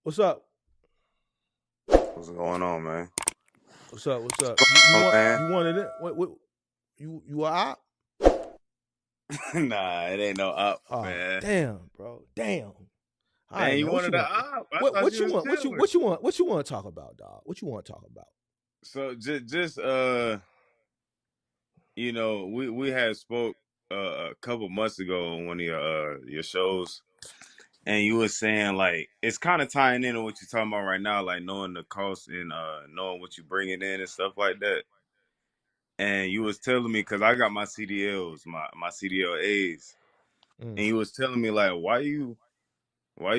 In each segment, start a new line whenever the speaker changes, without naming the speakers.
What's up?
What's going on, man?
What's up? What's up? You
Oh,
want
man.
you wanted it? What you a op?
Nah, it ain't no up,
Oh
man.
damn, bro. Damn. All
Damn,
right,
you
man. What you
wanted the
want?
up? I
What
thought
what
you
you
was
want?
chilling.
What you want to talk about, dog? What you want to talk about?
So just we had spoke a couple months ago on one of your shows, and you were saying like it's kind of tying into what you're talking about right now, like knowing the cost and knowing what you bringing in and stuff like that. And you was telling me because I got my CDLs, my CDLAs,
Mm,
and you was telling me like why you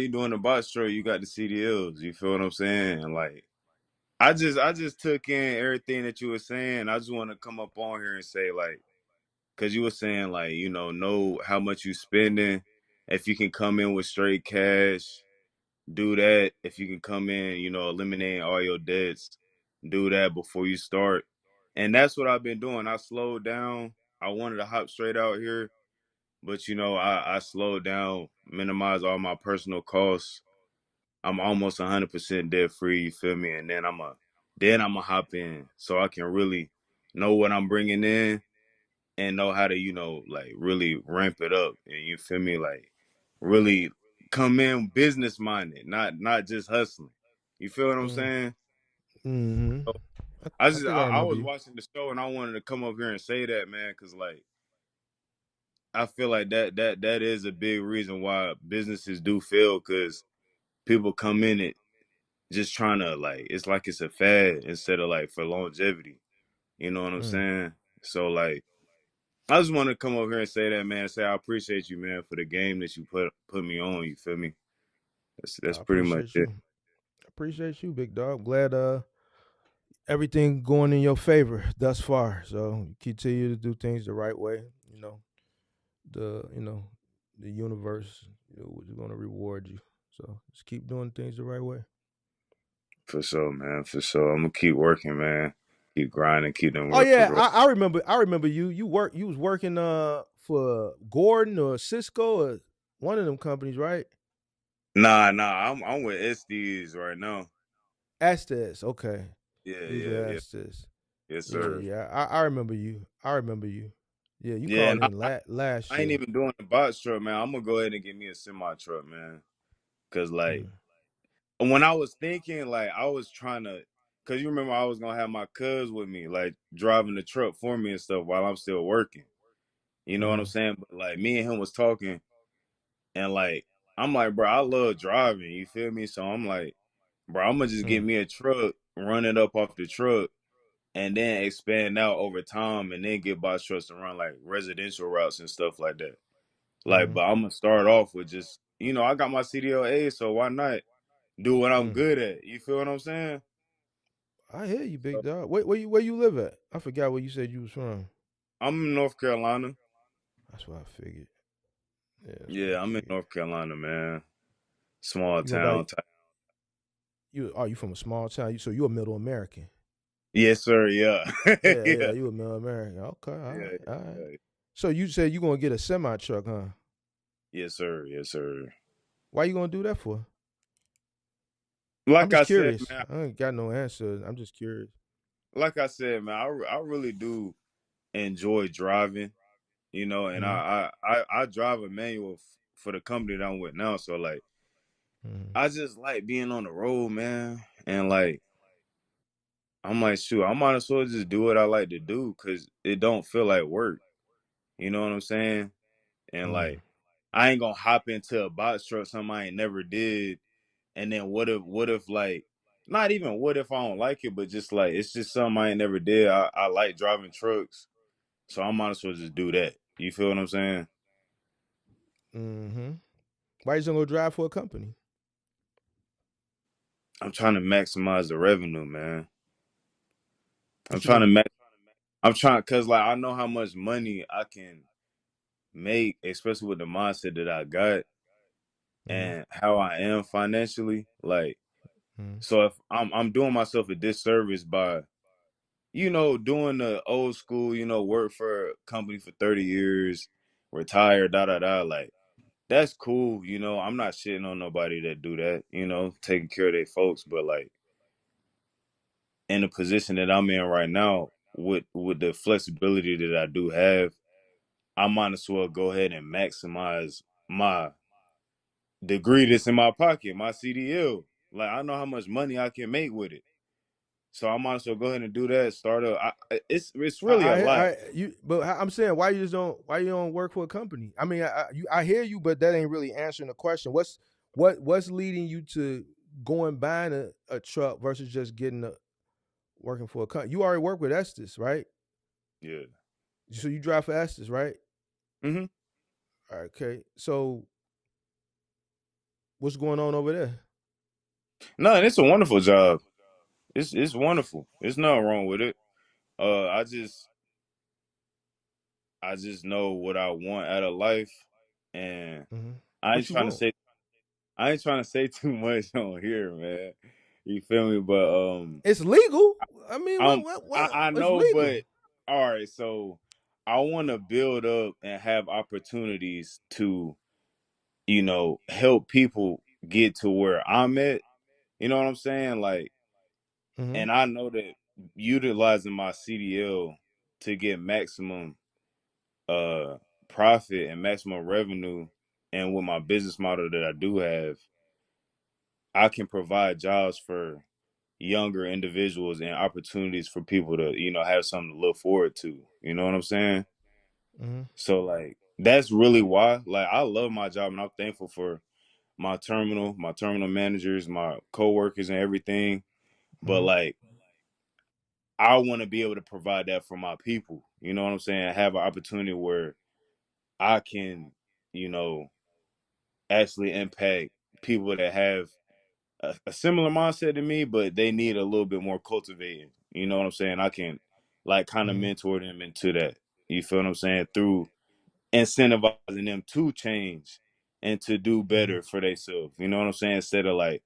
doing the bot show? You got the CDLs. You feel what I'm saying? And like I just took in everything that you were saying. I just want to come up on here and say like, cause you were saying like, know how much you spending. If you can come in with straight cash, do that. If you can come in, eliminating all your debts, do that before you start. And that's what I've been doing. I slowed down. I wanted to hop straight out here, but I slowed down, minimize all my personal costs. I'm almost 100% debt free. You feel me? And then I'm a hop in so I can really know what I'm bringing in and know how to like really ramp it up. And you feel me? Like really come in business minded, not just hustling. You feel what I'm
mm,
saying?
hmm
So I
I
just
think I
I
remember
was
you.
watching the show and I wanted to come up here and say that, man, because like I feel like that is a big reason why businesses do fail because people come in it just trying to like it's a fad instead of like for longevity. You know what I'm
Mm,
saying? So like I just want to come over here and say that, man. Say I appreciate you, man, for the game that you put me on. You feel me? That's
I
pretty much
appreciate
it.
you. I appreciate you, big dog. Glad everything going in your favor thus far. So you continue to do things the right way. The the universe is going to reward you. So just keep doing things the right way.
For sure, man. For sure. I'm gonna keep working, man. Keep grinding. Keep them
Oh
work
yeah,
progress.
I remember. I remember you. You was working for Gordon or Cisco or one of them companies, right?
Nah. I'm with SDs right now.
Estes. Okay,
Yeah,
you was
yeah,
at
yeah.
Estes.
Yes,
Yeah,
sir.
yeah. I remember you. I remember you. Yeah, you
Yeah,
called
and I,
in
I,
last
I ain't
year.
even doing the box truck, man. I'm gonna go ahead and get me a semi truck, man. Cause like
Mm,
when I was thinking, like I was trying to, cause you remember I was gonna have my cuz with me, like driving the truck for me and stuff while I'm still working. You know what I'm
mm,
saying? But like me and him was talking, and like I'm like, bro, I love driving. You feel me? So I'm like, bro, I'm gonna just get
mm,
me a truck, run it up off the truck, and then expand out over time, and then get box trucks to run like residential routes and stuff like that. Like,
mm,
but I'm gonna start off with just, I got my CDLA, so why not do what I'm
mm.
good at? You feel what I'm saying?
I hear you,
So
big dog. Where you live at? I forgot where you said you was from.
I'm in North Carolina.
That's what I figured. Yeah, that's what I
Yeah, I'm in
figured.
North Carolina, man. Small
You go by
town type.
you from a small town. So you a middle American.
Yes, sir. Yeah.
Yeah,
Yeah.
you a middle American. Okay, all
Yeah.
right, all right.
Yeah.
So you said you gonna get a semi truck, huh?
Yes, sir. Yes, sir.
Why you gonna do that for? I'm
Like
just
I said,
curious.
man.
I ain't got no answer. I'm just curious.
Like I said, man. I really do enjoy driving. And
Mm-hmm.
I drive a manual for the company that I'm with now. So like,
Mm-hmm.
I just like being on the road, man. And like, I'm like, shoot, I might as well just do what I like to do because it don't feel like work. You know what I'm saying? And
Mm.
like, I ain't gonna hop into a box truck, something I ain't never did. And then what if like, not even what if I don't like it, but just like it's just something I ain't never did. I like driving trucks, so I might as well just do that. You feel what I'm saying?
Mm-hmm. Why you gonna drive for a company?
I'm trying to maximize the revenue, man. I'm
What you
trying to
mean?
max. I'm trying because like I know how much money I can make, especially with the mindset that I got
Mm-hmm.
and how I am financially. Like,
Mm-hmm.
so if I'm doing myself a disservice by doing the old school, work for a company for 30 years, retire, da da da. Like, that's cool. I'm not shitting on nobody that do that. Taking care of their folks, but like in the position that I'm in right now, with the flexibility that I do have, I might as well go ahead and maximize my degree that's in my pocket, my CDL. Like I know how much money I can make with it, so I might as well go ahead and do that. Start up. It's really a lot.
But I'm saying why you don't work for a company? I mean, I hear you, but that ain't really answering the question. What's leading you to going buying a truck versus just getting working for a company? You already work with Estes, right?
Yeah.
So you drive for Estes, right?
Hmm.
Okay. So what's going on over there?
No, and it's a wonderful job. It's wonderful. There's nothing wrong with it. I just know what I want out of life, and
Mm-hmm.
I ain't
What you
trying to
want?
say I ain't trying to say too much on here, man. You feel me? But
It's legal. I mean,
um, I
it's
know,
legal.
but all right. So I want to build up and have opportunities to, help people get to where I'm at. You know what I'm saying? Like,
Mm-hmm.
and I know that utilizing my CDL to get maximum uh profit and maximum revenue, and with my business model that I do have, I can provide jobs for younger individuals and opportunities for people to, have something to look forward to. You know what I'm saying?
Mm-hmm.
So like that's really why. Like I love my job and I'm thankful for my terminal managers, my coworkers and everything. But
Mm-hmm.
like I want to be able to provide that for my people. You know what I'm saying? Have an opportunity where I can, you know, actually impact people that have a similar mindset to me, but they need a little bit more cultivating. You know what I'm saying? I can like kind of
Mm-hmm.
mentor them into that. You feel what I'm saying? Through incentivizing them to change and to do
Mm-hmm.
better for themselves. You know what I'm saying? Instead of like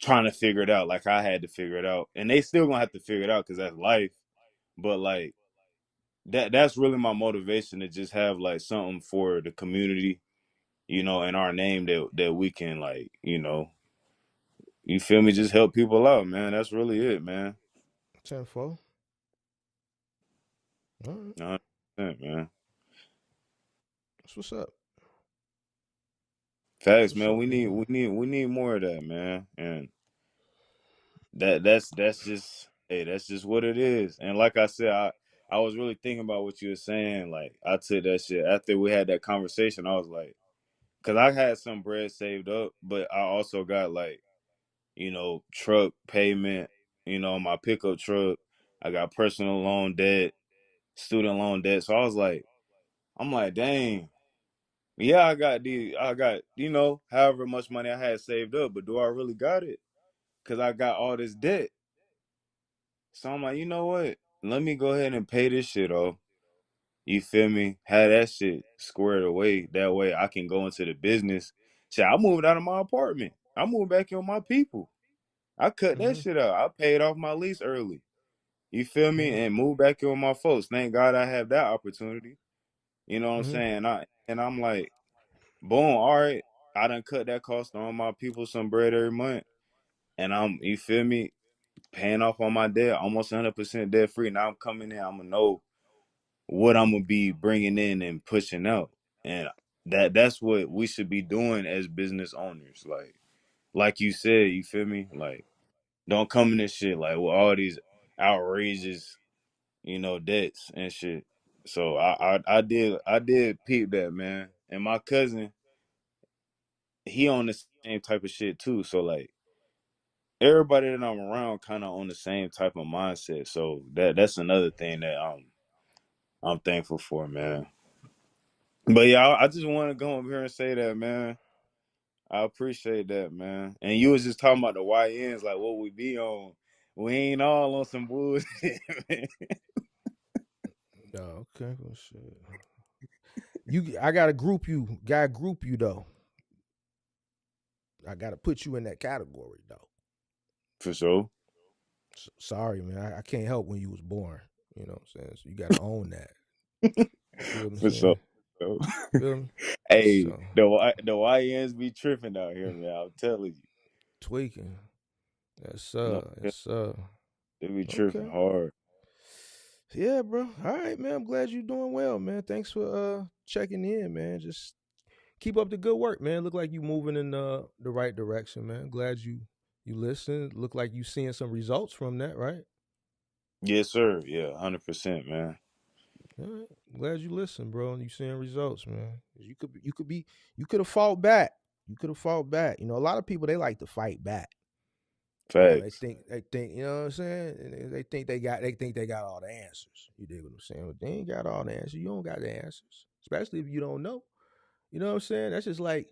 trying to figure it out like I had to figure it out. And they still gonna have to figure it out because that's life. But like that's really my motivation to just have like something for the community, in our name that we can like, you feel me, just help people out, man. That's really it, man.
10-4. All right.
100%, man.
That's what's up. That's
Facts,
what's
man.
up,
We
big
need
dog.
we need we need more of that, man. And that's just hey, that's just what it is. And like I said, I was really thinking about what you were saying. Like I took that shit after we had that conversation. I was like, because I had some bread saved up, but I also got like, truck payment, my pickup truck. I got personal loan debt, student loan debt. So I'm like, dang, yeah, I got, however much money I had saved up, but do I really got it? Because I got all this debt. So I'm like, you know what? Let me go ahead and pay this shit off. You feel me? Have that shit squared away. That way I can go into the business. Shit, I moved out of my apartment. I moved back in with my people. I cut that
Mm-hmm.
shit out. I paid off my lease early. You feel me?
Mm-hmm.
And moved back in with my folks. Thank God I have that opportunity. You know what I'm
Mm-hmm.
saying? I'm like, boom, all right. I done cut that cost on my people some bread every month. And you feel me, paying off on my debt, almost 100% debt free. Now I'm coming in, I'm gonna know what I'm gonna be bringing in and pushing out, and that's what we should be doing as business owners. Like you said, you feel me? Like, don't come in this shit like with all these outrageous, debts and shit. So I did peep that, man. And my cousin, he on the same type of shit too. So like everybody that I'm around kind of on the same type of mindset. So that's another thing that I'm thankful for, man. But yeah, I just want to go over here and say that, man. I appreciate that, man. And you was just talking about the YNs, like what we be on. We ain't all on some bullshit, man.
Oh, okay. Well, shit. I gotta group you. Gotta group you though. I gotta put you in that category though.
For sure.
Sorry, man. I can't help when you was born. You know what I'm saying? So you gotta own that. You feel me
For sure.
saying?
yo.
Feel me?
Hey,
So
the YNs be tripping out here, man. I'm telling you.
tweaking. Yes,
No,
sir. Yes, sir.
they be tripping
Okay.
hard.
Yeah, bro. All right, man. I'm glad you're doing well, man. Thanks for checking in, man. Just keep up the good work, man. Look like you moving in the right direction, man. Glad you listened. Look like you seeing some results from that, right?
Yes, sir. Yeah, 100%, man.
All right. Glad you listened, bro, and you seeing results, man. You could have fought back. You could have fought back. You know, a lot of people they like to fight back. You know,
Facts.
you know what I'm saying? And they think they got all the answers. You dig what I'm saying? But they ain't got all the answers. You don't got the answers. Especially if you don't know. You know what I'm saying? That's just like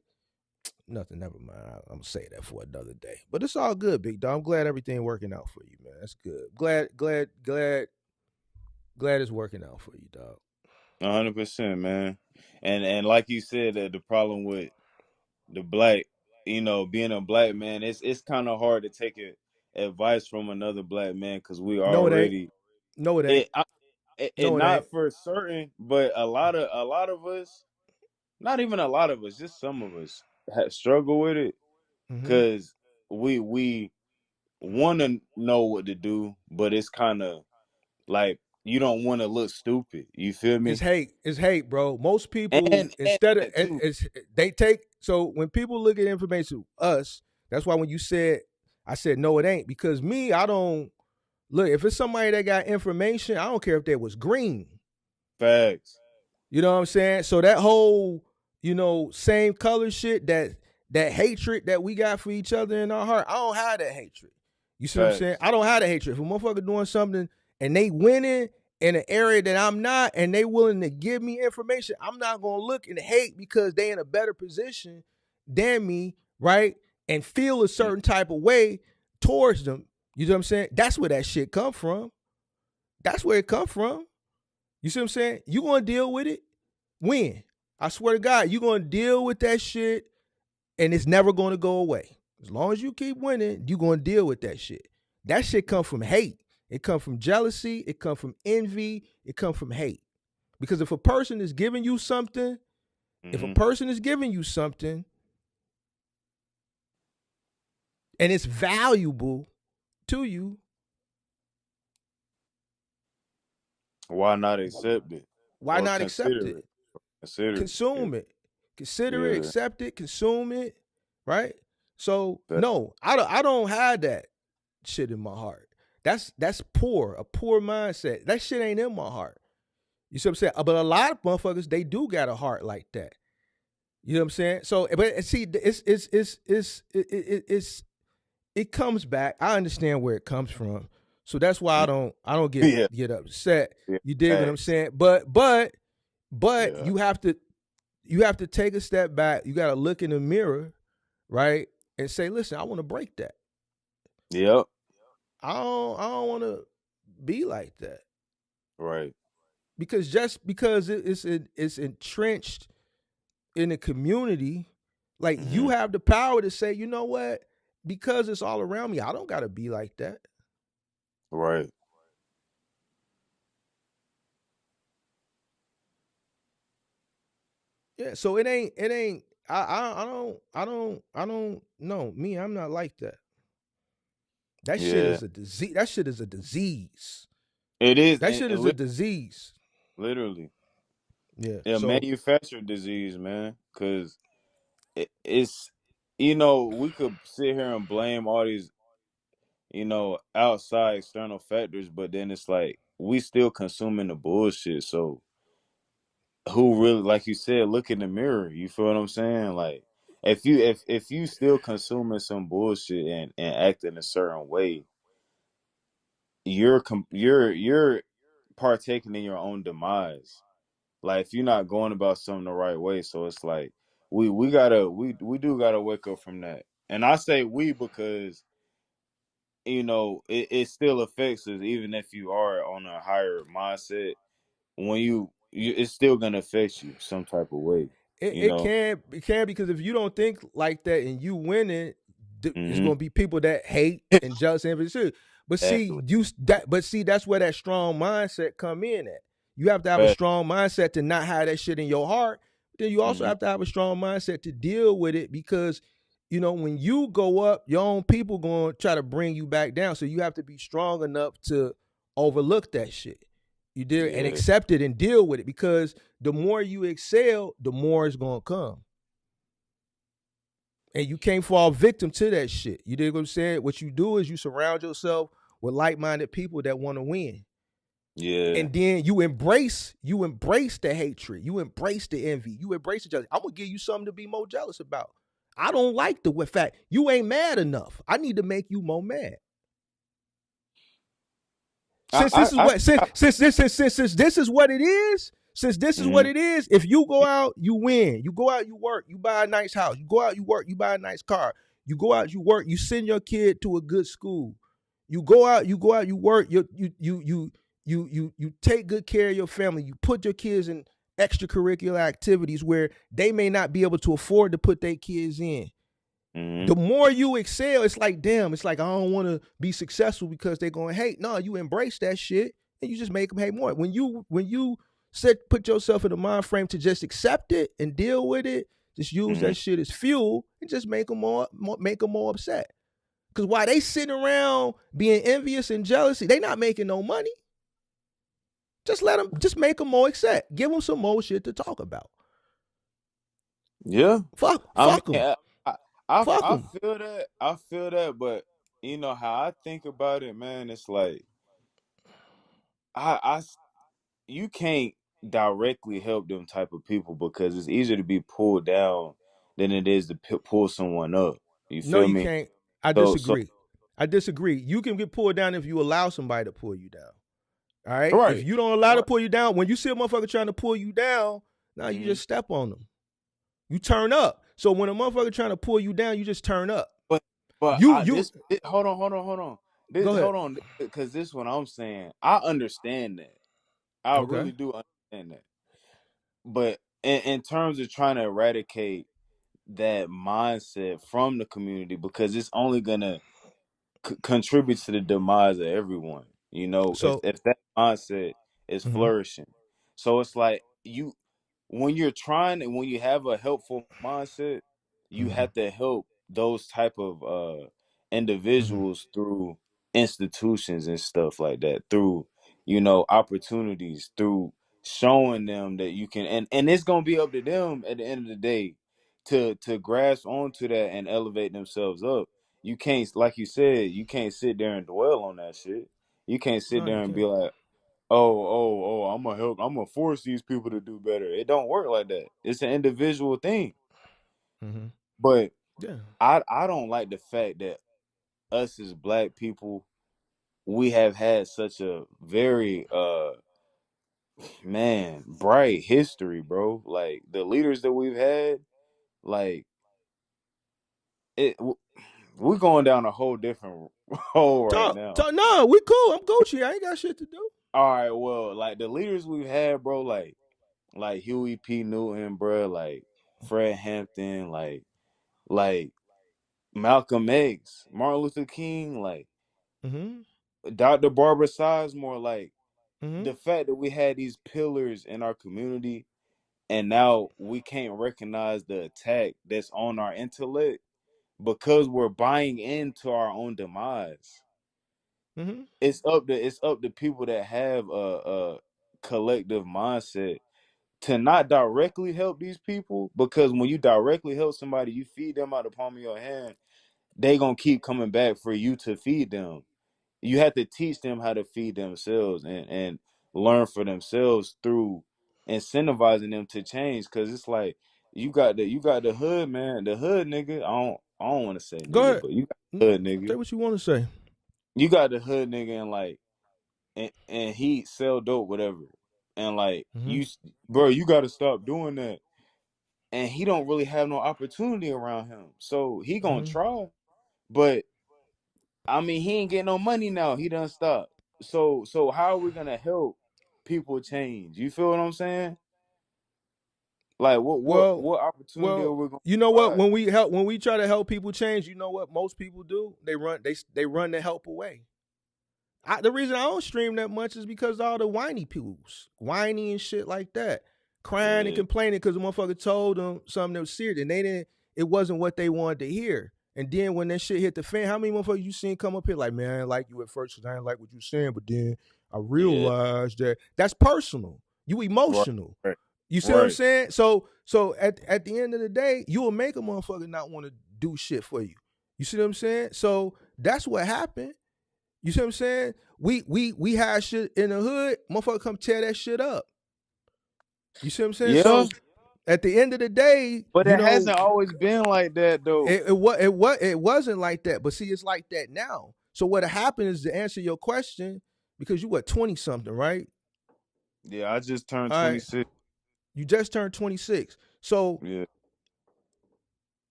nothing. Never mind. I'm gonna say that for another day. But it's all good, big dog. I'm glad everything working out for you, man. That's good. Glad it's working out for you, dog.
100%, man. And like you said, that the problem with the black, being a black man, it's kind of hard to take advice from another black man because we
No, it ain't.
already
No, it ain't.
it, I, it
No, it ain't.
not for certain, but a lot of us, not even a lot of us, just some of us struggle with it
Mm-hmm.
because we want to know what to do, but it's kind of like you don't want to look stupid. You feel
It's
me?
hate. It's hate, bro. Most people
And
instead of
that too.
they take so when people look at information, us. That's why when you said I said no, it ain't because me. I don't look if it's somebody that got information. I don't care if they was green.
Facts.
You know what I'm saying? So that whole, same color shit, that hatred that we got for each other in our heart, I don't have that hatred. You see what I'm saying?
Facts.
I don't have that hatred. If a motherfucker doing something and they winning in an area that I'm not and they willing to give me information, I'm not gonna look and hate because they in a better position than me, right? And feel a
Mm,
certain type of way towards them. You know what I'm saying? That's where that shit come from. That's where it come from. You see what I'm saying? You gonna deal with it? When? I swear to God, you gonna deal with that shit and it's never gonna go away. As long as you keep winning, you gonna deal with that shit. That shit come from hate. It come from jealousy. It come from envy. It come from hate. Because if a person is giving you something, if a
mm-hmm.
person is giving you something and it's valuable to you,
Why not accept it
why
or
not accept
consider
it?
it? Consider it. Yeah.
Consume it, consider it,
Yeah.
accept it, consume it, right? So
Fa-
no, I don't have that shit in my heart. That's poor, a poor mindset. That shit ain't in my heart. You see what I'm saying? But a lot of motherfuckers they do got a heart like that. You know what I'm saying? So, but see, it comes back. I understand where it comes from, so that's why I don't get
Yeah.
get upset.
Yeah.
You dig what I'm
Facts.
saying? But
Yeah.
you have to take a step back. You got to look in the mirror, right, and say, listen, I want to break that.
Yep.
I don't want to be like that
Right.
because just because it's entrenched in the community, like you
Hmm.
have the power to say, you know what? Because it's all around me, I don't got to be like that.
Right.
Yeah. So it ain't. I don't know me. I'm not like that. That shit
Yeah.
is a disease. That shit is a disease.
It is,
That
and,
shit
and
is a disease.
literally,
Yeah.
a
So
manufactured disease, man. Because it's, we could sit here and blame all these, outside external factors, but then it's like we still consuming the bullshit. So who really, like you said, look in the mirror? You feel what I'm saying? Like if you still consuming some bullshit and acting a certain way, you're partaking in your own demise. Like if you're not going about something the right way, so it's like we do gotta wake up from that. And I say we because it still affects us even if you are on a higher mindset. When you it's still gonna affect you some type of way.
it,
You
it
know.
can it can because if you don't think like that and you winning, it's
Hmm.
gonna be people that hate and jealous and envy too. But see,
Exactly.
that's where that strong mindset come in at. You have to have a
But
strong mindset to not have that shit in your heart. Then you also
mm-hmm.
have to have a strong mindset to deal with it because when you go up, your own people going to try to bring you back down. So you have to be strong enough to overlook that shit. You did and
Yeah,
accept it and deal with it because the more you excel, the more it's going to come. And you can't fall victim to that shit. You dig what I'm saying? What you do is you surround yourself with like-minded people that want to win.
yeah,
And then you embrace the hatred, you embrace the envy, you embrace the jealousy. I'm gonna give you something to be more jealous about. I don't like the fact you ain't mad enough. I need to make you more mad. Since this is what since this is what it is, since this is what
mm-hmm.
it is, if you go out, you win. You go out, you work, you buy a nice house. You go out, you work, you buy a nice car. You go out, you work, you send your kid to a good school. You go out, you work, you take good care of your family. You put your kids in extracurricular activities where they may not be able to afford to put their kids in.
Mm-hmm.
The more you excel, it's like, damn, it's like I don't want to be successful because they're going to hate. No, you embrace that shit and you just make them hate more. When you put yourself in a mind frame to just accept it and deal with it, just use
Mm-hmm.
that shit as fuel and just make them more upset. Because while they sitting around being envious and jealousy, they not making no money. Just make them more upset. Give them some more shit to talk about.
Yeah.
Fuck,
I mean,
fuck them, fuck
I
them.
feel that. I feel that, but you know how I think about it, man. It's like I you can't directly help them type of people because it's easier to be pulled down than it is to pull someone up. You
No,
feel
you
me?
can't. I
So
disagree. I disagree. You can get pulled down if you allow somebody to pull you down. All right. If
right,
you don't allow to
right.
pull you down, when you see a motherfucker trying to pull you down, now you
Hmm.
just step on them. You turn up. So when a motherfucker trying to pull you down, you just turn up.
But
You you
hold on.
go ahead.
Hold on, because this what I'm saying. I understand that. I
Okay.
really do understand that. But in terms of trying to eradicate that mindset from the community, because it's only gonna contribute to the demise of everyone. You know,
So
if that mindset is
mhm,
flourishing, so it's like when you're trying and when you have a helpful mindset, you
mhm,
have to help those type of
mhm,
individuals through institutions and stuff like that, through opportunities, through showing them that you can, and it's gonna be up to them at the end of the day to grasp onto that and elevate themselves up. You can't, like you said, you can't sit there and dwell on that shit. You can't sit
no,
there
you
and be
can't.
like, oh, I'm gonna help. I'm gonna force these people to do better. It don't work like that. It's an individual thing.
Mhm.
But
Yeah.
I don't like the fact that us as black people, we have had such a very man bright history, bro. Like the leaders that we've had, like it. We're going down a whole different hole right now.
No, we cool. I'm Gucci. I ain't got shit to do.
All right, well, like the leaders we've had, bro, like Huey P. Newton, bro, like Fred Hampton, like Malcolm X, Martin Luther King, like
Mhm.
Dr. Barbara Sizemore, like
Mhm.
the fact that we had these pillars in our community and now we can't recognize the attack that's on our intellect because we're buying into our own demise.
Mhm.
It's up to people that have a collective mindset to not directly help these people, because when you directly help somebody, you feed them out the palm of your hand, they gonna keep coming back for you to feed them. You have to teach them how to feed themselves and learn for themselves through incentivizing them to change. Cause it's like you got the hood, man, the hood nigga. I don't want to say
Go
nigga,
ahead.
but you got
Mm,
the hood
say
nigga.
what you want to say.
You got the hood nigga and like and he sell dope, whatever. And like
Mhm.
bro, you got to stop doing that. And he don't really have no opportunity around him, so he gonna
Mhm.
try. But I mean, he ain't getting no money now. He done stopped. So how are we gonna help people change? You feel what I'm saying? Like what what
Well,
what opportunity are
well,
we gonna
you know what?
provide?
When we try to help people change, you know what most people do? They run the help away. The reason I don't stream that much is because all the whiny peoples, whiny and shit like that, crying and
Yeah,
complaining because the motherfucker told them something that was serious and they didn't. It wasn't what they wanted to hear. And then when that shit hit the fan, how many motherfuckers you seen come up here like, man, I didn't like you at first because I didn't like what you saying, but then I
yeah,
realized that that's personal. You
right,
emotional.
right,
You see what I'm
right.
saying? So at the end of the day, you will make a motherfucker not want to do shit for you. You see what I'm saying? So that's what happened. You see what I'm saying? We had shit in the hood, motherfucker come tear that shit up. You see what I'm saying?
Yeah,
So at the end of the day,
but it hasn't always been like that though.
it wasn't like that. But see, it's like that now. So what happened is to answer your question, because you what 20 something, right?
Yeah, I just turned
All right.
26.
You just turned 26. So
Yeah,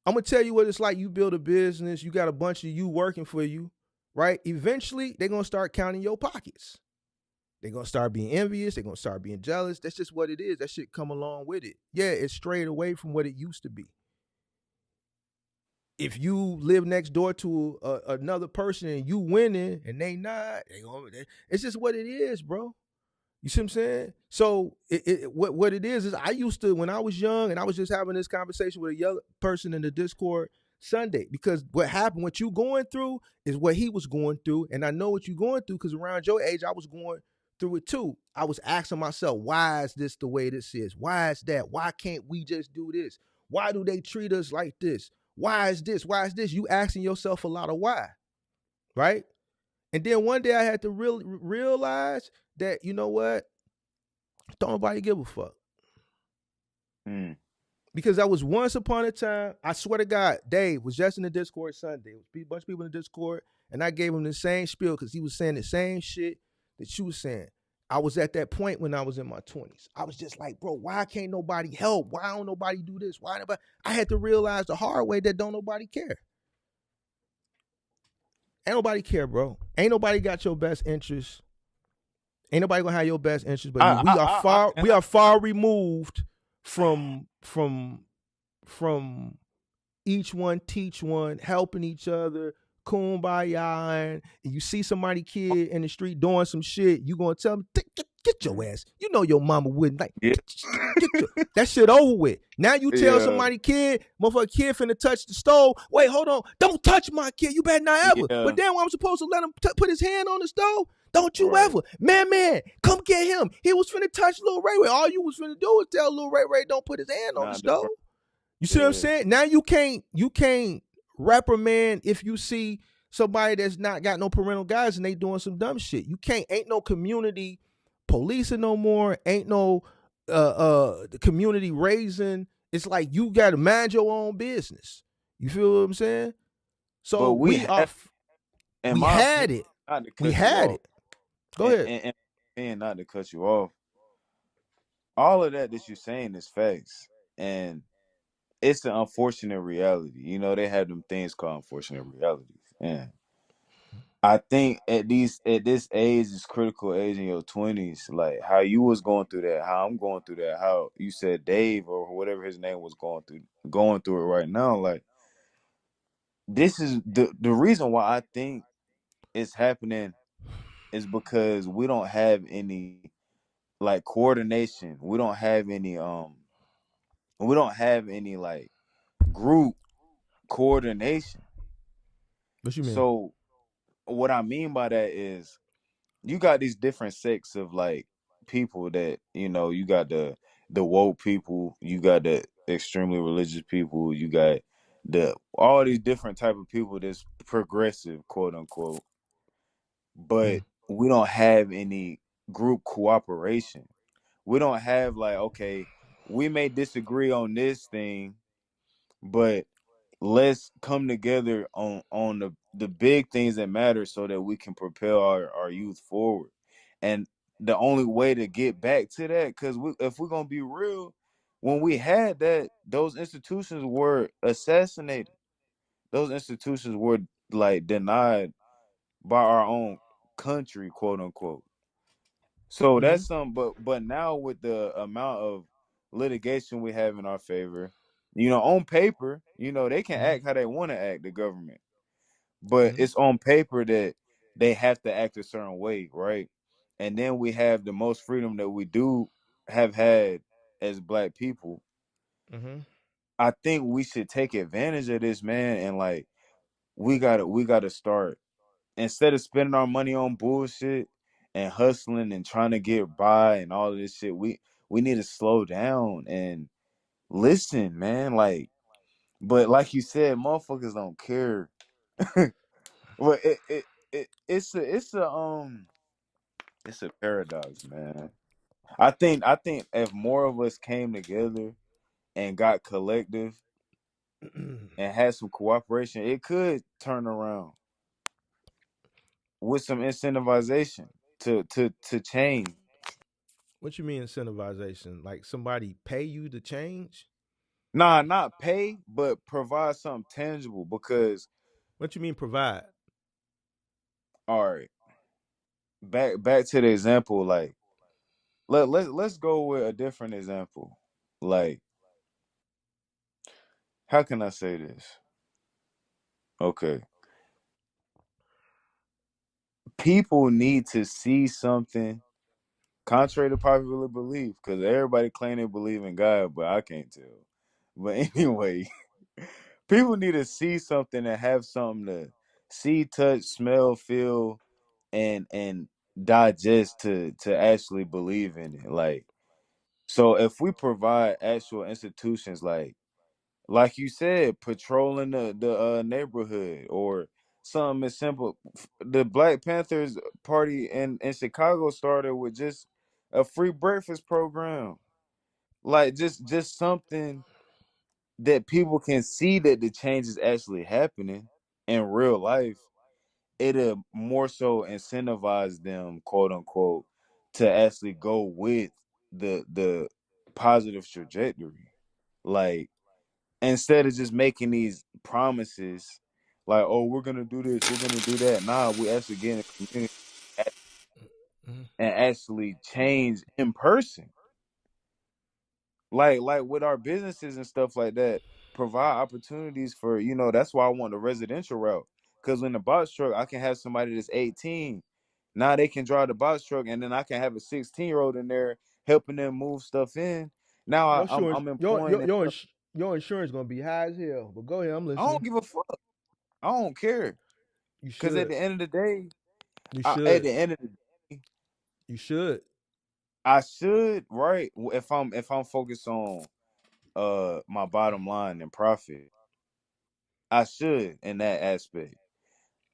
I'm gonna tell you what it's like. You build a business, you got a bunch of you working for you, right? Eventually, they're gonna start counting your pockets. They're gonna start being envious. They're gonna start being jealous. That's just what it is. That shit come along with it. Yeah, it's strayed away from what it used to be. If you live next door to another person and you winning and they not, it's just what it is, bro. You see what I'm saying? So what it is I used to, when I was young and I was just having this conversation with a young person in the Discord Sunday, because what happened, what you going through is what he was going through, and I know what you're going through because around your age I was going through it too. I was asking myself, why is this the way this is? Why is that? Why can't we just do this? Why do they treat us like this? Why is this? Why is this? You asking yourself a lot of why, right? And then one day I had to realize that, you know what? Don't nobody give a fuck.
mm.
Because that was once upon a time, I swear to God, Dave was just in the Discord Sunday. It was a bunch of people in the Discord, and I gave him the same spiel because he was saying the same shit that you was saying. I was at that point when I was in my 20s. I was just like, bro, why can't nobody help? Why don't nobody do this? Why nobody? I had to realize the hard way that don't nobody care. Ain't nobody care, bro. Ain't nobody got your best interest. Ain't nobody gonna have your best interest but you.
And
We are far removed from each one teach one, helping each other, kumbaya, and you see somebody kid in the street doing some shit, you gonna tell them, get your ass. You know your mama wouldn't like
yeah,
get your that shit over with. Now you tell
yeah,
somebody kid, motherfucker kid finna touch the stove. Wait, hold on, don't touch my kid. You better not ever. But
yeah,
then when I'm supposed to let him put his hand on the stove, don't you
right.
ever, man, come get him. He was finna touch Lil Ray Ray. All you was finna do is tell Lil Ray Ray don't put his hand on the
Not the
stove.
right.
You see what I'm
Yeah,
saying? Now you can't reprimand if you see somebody that's not got no parental guidance and they doing some dumb shit. You can't. Ain't no community policing no more. Ain't no community raising. It's like you got to mind your own business. You feel what I'm saying? So
but in
we
my opinion,
had it.
not to
We
cut you
had
off,
it. Go ahead.
and not to cut you off. All of that you're saying is facts, and it's an unfortunate reality. You know, they have them things called unfortunate realities, and I think at this age, this critical age in your 20s, like how you was going through that, how I'm going through that, how you said Dave or whatever his name was going through it right now. Like this is the reason why I think it's happening is because we don't have any like coordination. We don't have any like group coordination.
What you mean?
So what I mean by that is you got these different sects of like people that you got the woke people, you got the extremely religious people, you got the all these different type of people that's progressive, quote unquote,
Mm,
but we don't have any group cooperation. We don't have like, okay, we may disagree on this thing, but let's come together on the big things that matter so that we can propel our youth forward. And the only way to get back to that, because if we're gonna be real, when we had that, those institutions were assassinated. Those institutions were like denied by our own country, quote unquote. So
mm-hmm,
that's some, but now with the amount of litigation we have in our favor, on paper, they can
mm-hmm,
act how they want to act, the government. But
mm-hmm,
it's on paper that they have to act a certain way, right? And then we have the most freedom that we do have had as black people.
Mm-hmm.
I think we should take advantage of this, man, and like we gotta start, instead of spending our money on bullshit and hustling and trying to get by and all of this shit. We need to slow down and listen, man. Like, but like you said, motherfuckers don't care. Well, it's a paradox, man. I think if more of us came together and got collective and had some cooperation, it could turn around with some incentivization to change.
What you mean incentivization? Like somebody pay you to change?
Nah, not pay, but provide something tangible. Because
What you mean provide?
all right, back to the example. Like let's go with a different example. Like, how can I say this? Okay, people need to see something contrary to popular belief, because everybody claim they believe in God, but I can't tell. But anyway, people need to see something and have something to see, touch, smell, feel, and digest to actually believe in it. Like, so if we provide actual institutions like you said, patrolling the neighborhood, or something as simple. The Black Panthers party in Chicago started with just a free breakfast program. Like, just something that people can see that the change is actually happening in real life. It'll more so incentivize them, quote unquote, to actually go with the positive trajectory. Like, instead of just making these promises, like, oh, we're gonna do this, we're gonna do that. Nah, we actually get in the community
Mm-hmm.
and actually change in person. Like with our businesses and stuff like that, provide opportunities for, that's why I want the residential route. Because in the box truck, I can have somebody that's 18. Now they can drive the box truck, and then I can have a 16-year-old in there helping them move stuff in. Now
Your
I'm
insurance,
I'm
your
employing
your
them.
your, your insurance gonna be high as hell. But go ahead, I'm
I don't
listening.
give a fuck. I don't care.
You
Because at
should.
the end of the day,
You
at
should.
the end of the day,
You should.
I should, right? If I'm focused on my bottom line and profit, I should in that aspect.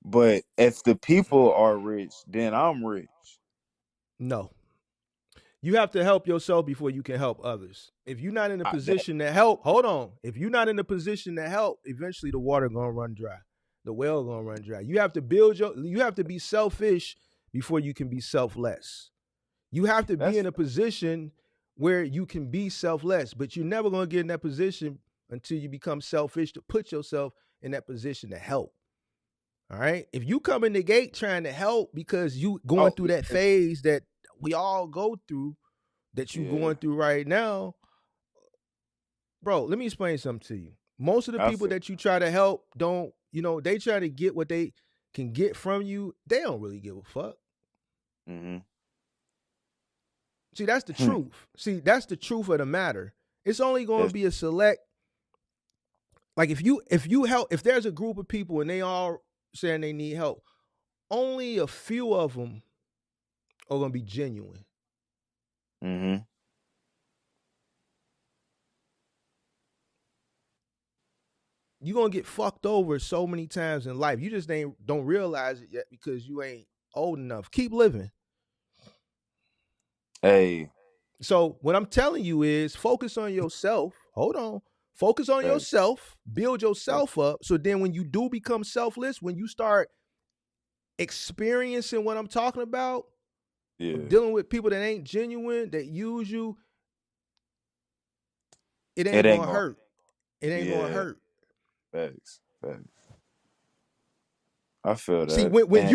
But if the people are rich, then I'm rich.
No. You have to help yourself before you can help others. If you're not in a
That
position to help, hold on. If you're not in a position to help, eventually the water gonna run dry. The well gonna run dry. You have to you have to be selfish before you can be selfless. You have to be
that's
in a position where you can be selfless, but you're never gonna get in that position until you become selfish to put yourself in that position to help. All right. If you come in the gate trying to help because you going
oh
through that phase that we all go through, that you
yeah,
going through right now, bro, let me explain something to you. Most of the
I
people
feel.
that you try to help don't, they try to get what they can get from you. They don't really give a fuck.
Mm-hmm.
See, that's the truth. See, that's the truth of the matter. It's only going to
That's
be a select, like if you help, if there's a group of people and they all saying they need help, only a few of them are going to be genuine.
mm-hmm.
You're going to get fucked over so many times in life. You just don't realize it yet because you ain't old enough. Keep living.
Hey,
So what I'm telling you is focus on yourself. Hold on. Focus on
hey,
yourself. Build
hey,
yourself up. So then when you do become selfless, when you start experiencing what I'm talking about, of
yeah.
dealing with people that ain't genuine, that use you, it
It
ain't
ain't
gonna
going.
hurt. It ain't gonna
Yeah,
hurt.
facts, facts. I feel
See,
that,
when
and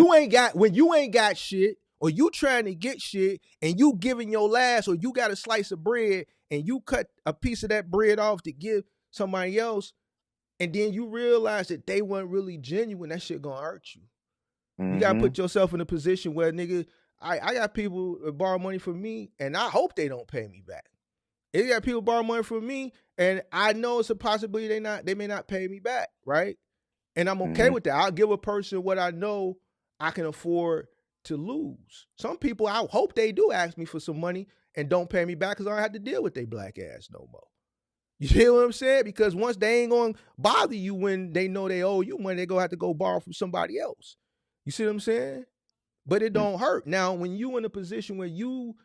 you ain't got shit, or you trying to get shit, and you giving your last, or you got a slice of bread, and you cut a piece of that bread off to give somebody else, and then you realize that they weren't really genuine, that shit gonna hurt you. You gotta
Mm-hmm.
put yourself in a position where, nigga, I got people that borrow money from me, and I hope they don't pay me back. You got people borrow money from me, and I know it's a possibility they may not pay me back, right? And I'm okay
Mm-hmm.
with that. I'll give a person what I know I can afford to lose. Some people, I hope they do ask me for some money and don't pay me back because I don't have to deal with their black ass no more. You hear what I'm saying? Because once they ain't gonna bother you when they know they owe you money, they gonna have to go borrow from somebody else. You see what I'm saying? But it don't hurt. Now, when you in a position where you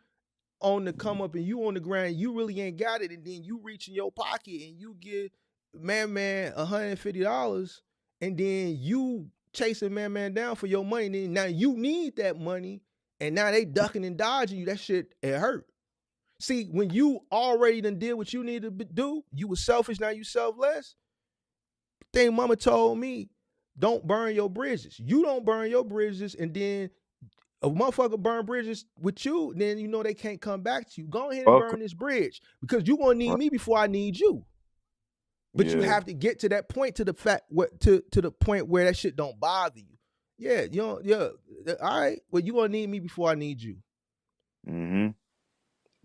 on the come up and you on the ground, you really ain't got it, and then you reach in your pocket and you give man $150, and then you chasing man down for your money, and then now you need that money, and now they ducking and dodging you. That shit, it hurt. See, when you already done did what you needed to do, you was selfish, now you selfless. Thing mama told me, don't burn your bridges. You don't burn your bridges, and then a motherfucker burn bridges with you, then you know they can't come back to you. Go ahead and
Welcome.
burn this bridge because you gonna need
Right.
me before I need you. But you
Yeah.
have to get to that point, to the fact what to the point where that shit don't bother you. Yeah, you know, yeah. All right. Well, you gonna need me before I need you.
Mm-hmm.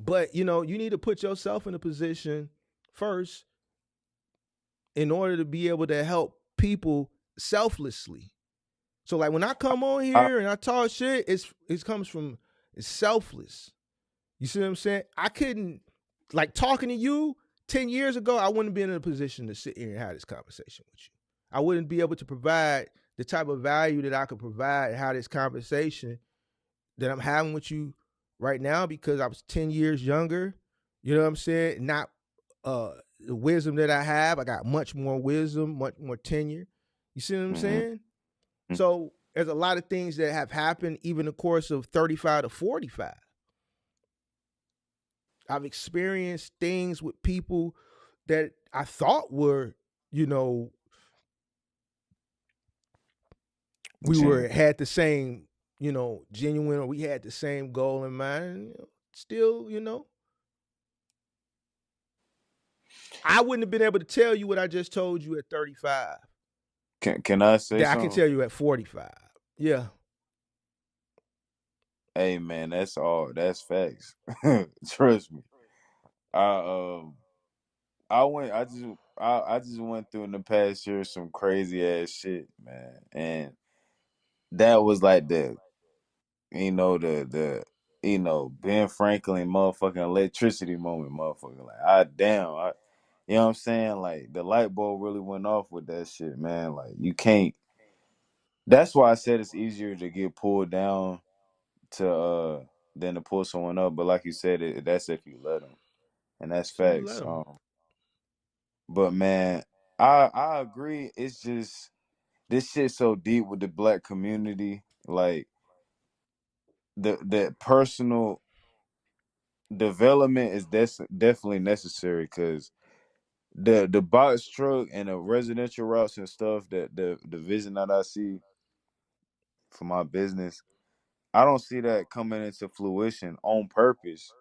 But you know, you need to put yourself in a position first in order to be able to help people selflessly. So like when I come on
I,
here and I talk shit, it comes from it's selfless. You see what I'm saying? I couldn't, like, talking to you 10 years ago, I wouldn't be in a position to sit here and have this conversation with you. I wouldn't be able to provide the type of value that I could provide and have this conversation that I'm having with you right now because I was 10 years younger. You know what I'm saying? Not the wisdom that I have. I got much more wisdom, much more tenure. You see what I'm
mm-hmm.
saying? So there's a lot of things that have happened even in the course of 35 to 45. I've experienced things with people that I thought were, you know, we were
Genuine.
had the same, you know, genuine, or we had the same goal in mind. And, you know, still, you know, I wouldn't have been able to tell you what I just told you at 35
Can I say
that I can
something?
tell you at 45. Yeah.
Hey man, that's all. That's facts. Trust me. I I went. I just went through in the past year some crazy ass shit, man, and that was like the Ben Franklin motherfucking electricity moment, motherfucker. Like, damn, you know what I'm saying? Like the light bulb really went off with that shit, man. Like you can't. That's why I said it's easier to get pulled down to than to pull someone up. But like you said, that's if you let them, and that's
So you let
facts.
them.
But man, I agree. It's just this shit so deep with the black community. Like the personal development is definitely necessary because the box truck and the residential routes and stuff that the vision that I see for my business, I don't see that coming into fruition on purpose.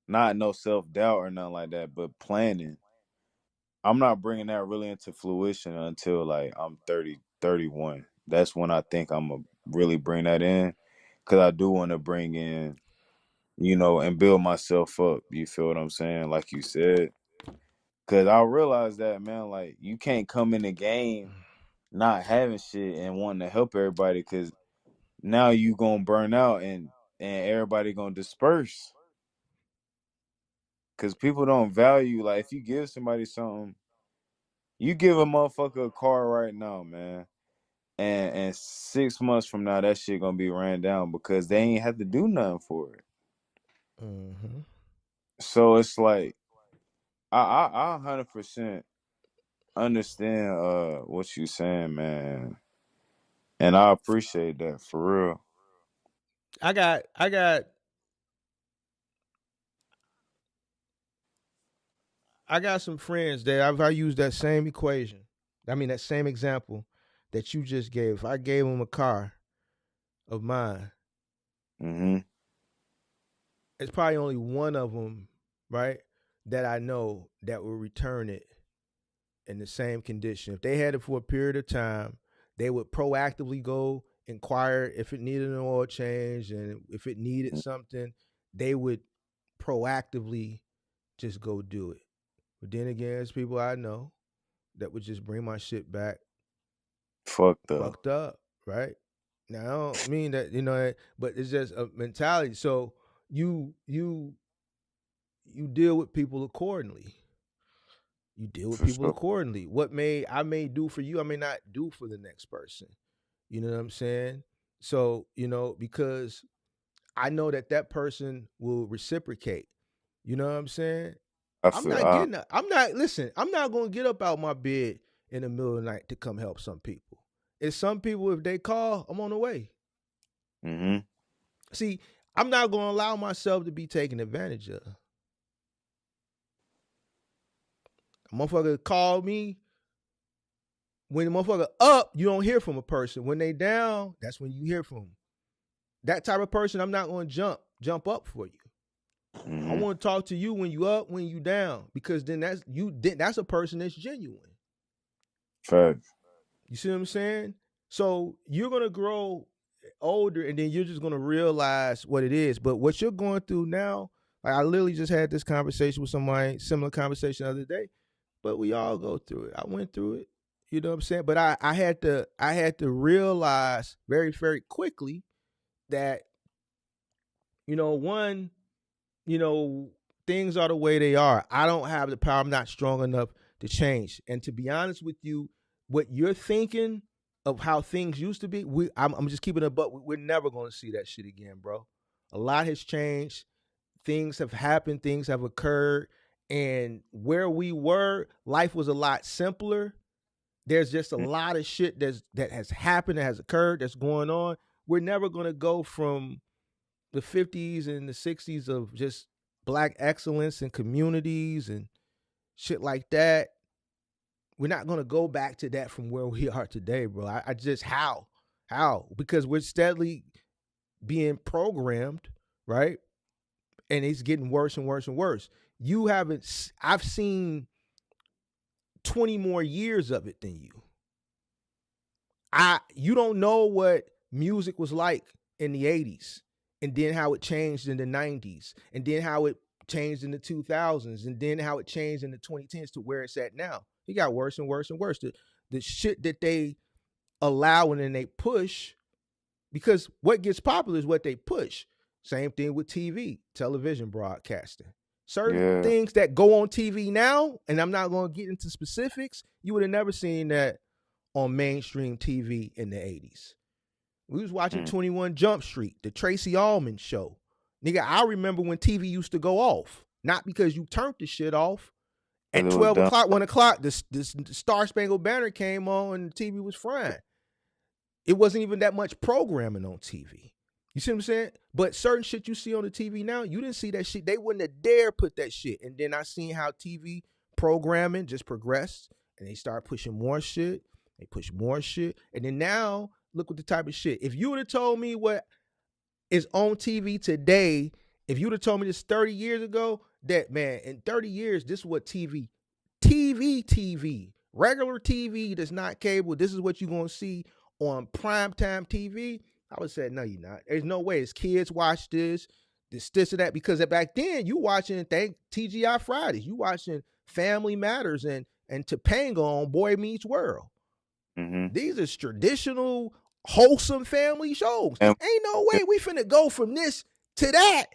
Not no self doubt or nothing like that, but planning. I'm not bringing that really into fruition until like I'm 30, 31. That's when I think I'm gonna really bring that in, because I do want to bring in, and build myself up. You feel what I'm saying? Like you said, because I realize that, man, like you can't come in the game not having shit and wanting to help everybody, because now you gonna burn out and everybody gonna disperse, because people don't value, like if you give somebody something, you give a motherfucker a car right now, man. And 6 months from now, that shit gonna be ran down because they ain't have to do nothing for it.
Mm-hmm.
So it's like I 100% understand what you saying, man, and I appreciate that for real.
I got I got some friends that I use that same equation. I mean that same example that you just gave. If I gave them a car of mine,
Hmm.
it's probably only one of them, right, that I know that will return it in the same condition. If they had it for a period of time, they would proactively go inquire if it needed an oil change, and if it needed something, they would proactively just go do it. But then again, there's people I know that would just bring my shit back
Fucked up.
fucked up, right? Now I don't mean that, but it's just a mentality. So you deal with people accordingly. You deal with
For
people
sure.
accordingly. What may I may do for you, I may not do for the next person. You know what I'm saying? So, because I know that that person will reciprocate. You know what I'm saying?
I
I'm
feel
not getting up. Listen, I'm not going to get up out my bed in the middle of the night to come help some people. It's some people, if they call, I'm on the way.
mm-hmm.
See, I'm not going to allow myself to be taken advantage of. A motherfucker call me. When the motherfucker up, you don't hear from a person. When they down, that's when you hear from them. That type of person, I'm not going to jump up for you. I
Mm-hmm.
want to talk to you when you up, when you down, because then that's a person that's genuine.
Facts.
You see what I'm saying? So you're gonna grow older, and then you're just gonna realize what it is. But what you're going through now, like I literally just had this conversation with somebody, similar conversation the other day. But we all go through it. I went through it. You know what I'm saying? But I had to realize very, very quickly that, one, you know, things are the way they are. I don't have the power. I'm not strong enough to change. And to be honest with you, what you're thinking of how things used to be, I'm just keeping it, but we're never going to see that shit again, bro. A lot has changed. Things have happened. Things have occurred. And where we were, life was a lot simpler. There's just a lot of shit that has happened, that has occurred, that's going on. We're never going to go from the 50s and the 60s of just black excellence in communities and shit like that. We're not going to go back to that from where we are today, bro. I just, how? Because we're steadily being programmed, right? And it's getting worse and worse and worse. I've seen 20 more years of it than you. You don't know what music was like in the 80s, and then how it changed in the 90s, and then how it changed in the 2000s, and then how it changed in the 2010s to where it's at now. It got worse and worse and worse. The shit that they allow and then they push, because what gets popular is what they push. Same thing with TV, television broadcasting. Certain
Yeah.
things that go on TV now, and I'm not going to get into specifics, you would have never seen that on mainstream TV in the 80s. We was watching
Mm.
21 Jump Street, the Tracy Ullman show. Nigga, I remember when TV used to go off. Not because you turned the shit off.
Cause
At
it was
12
dumb.
o'clock, 1 o'clock, the Star Spangled Banner came on and the TV was frying. It wasn't even that much programming on TV. You see what I'm saying? But certain shit you see on the TV now, you didn't see that shit. They wouldn't have dare put that shit. And then I seen how TV programming just progressed, and they start pushing more shit. They push more shit. And then now, look what the type of shit. If you would have told me what is on TV today, if you would have told me this 30 years ago, that man, in 30 years, this is what TV, regular TV that's not cable, this is what you're going to see on primetime TV. I would say, no, you're not. There's no way. As kids watch this or that, because back then you watching TGI Fridays, you watching Family Matters and Topanga on Boy Meets World.
Mm-hmm.
These are traditional, wholesome family shows.
And
Ain't no way we finna go from this to that.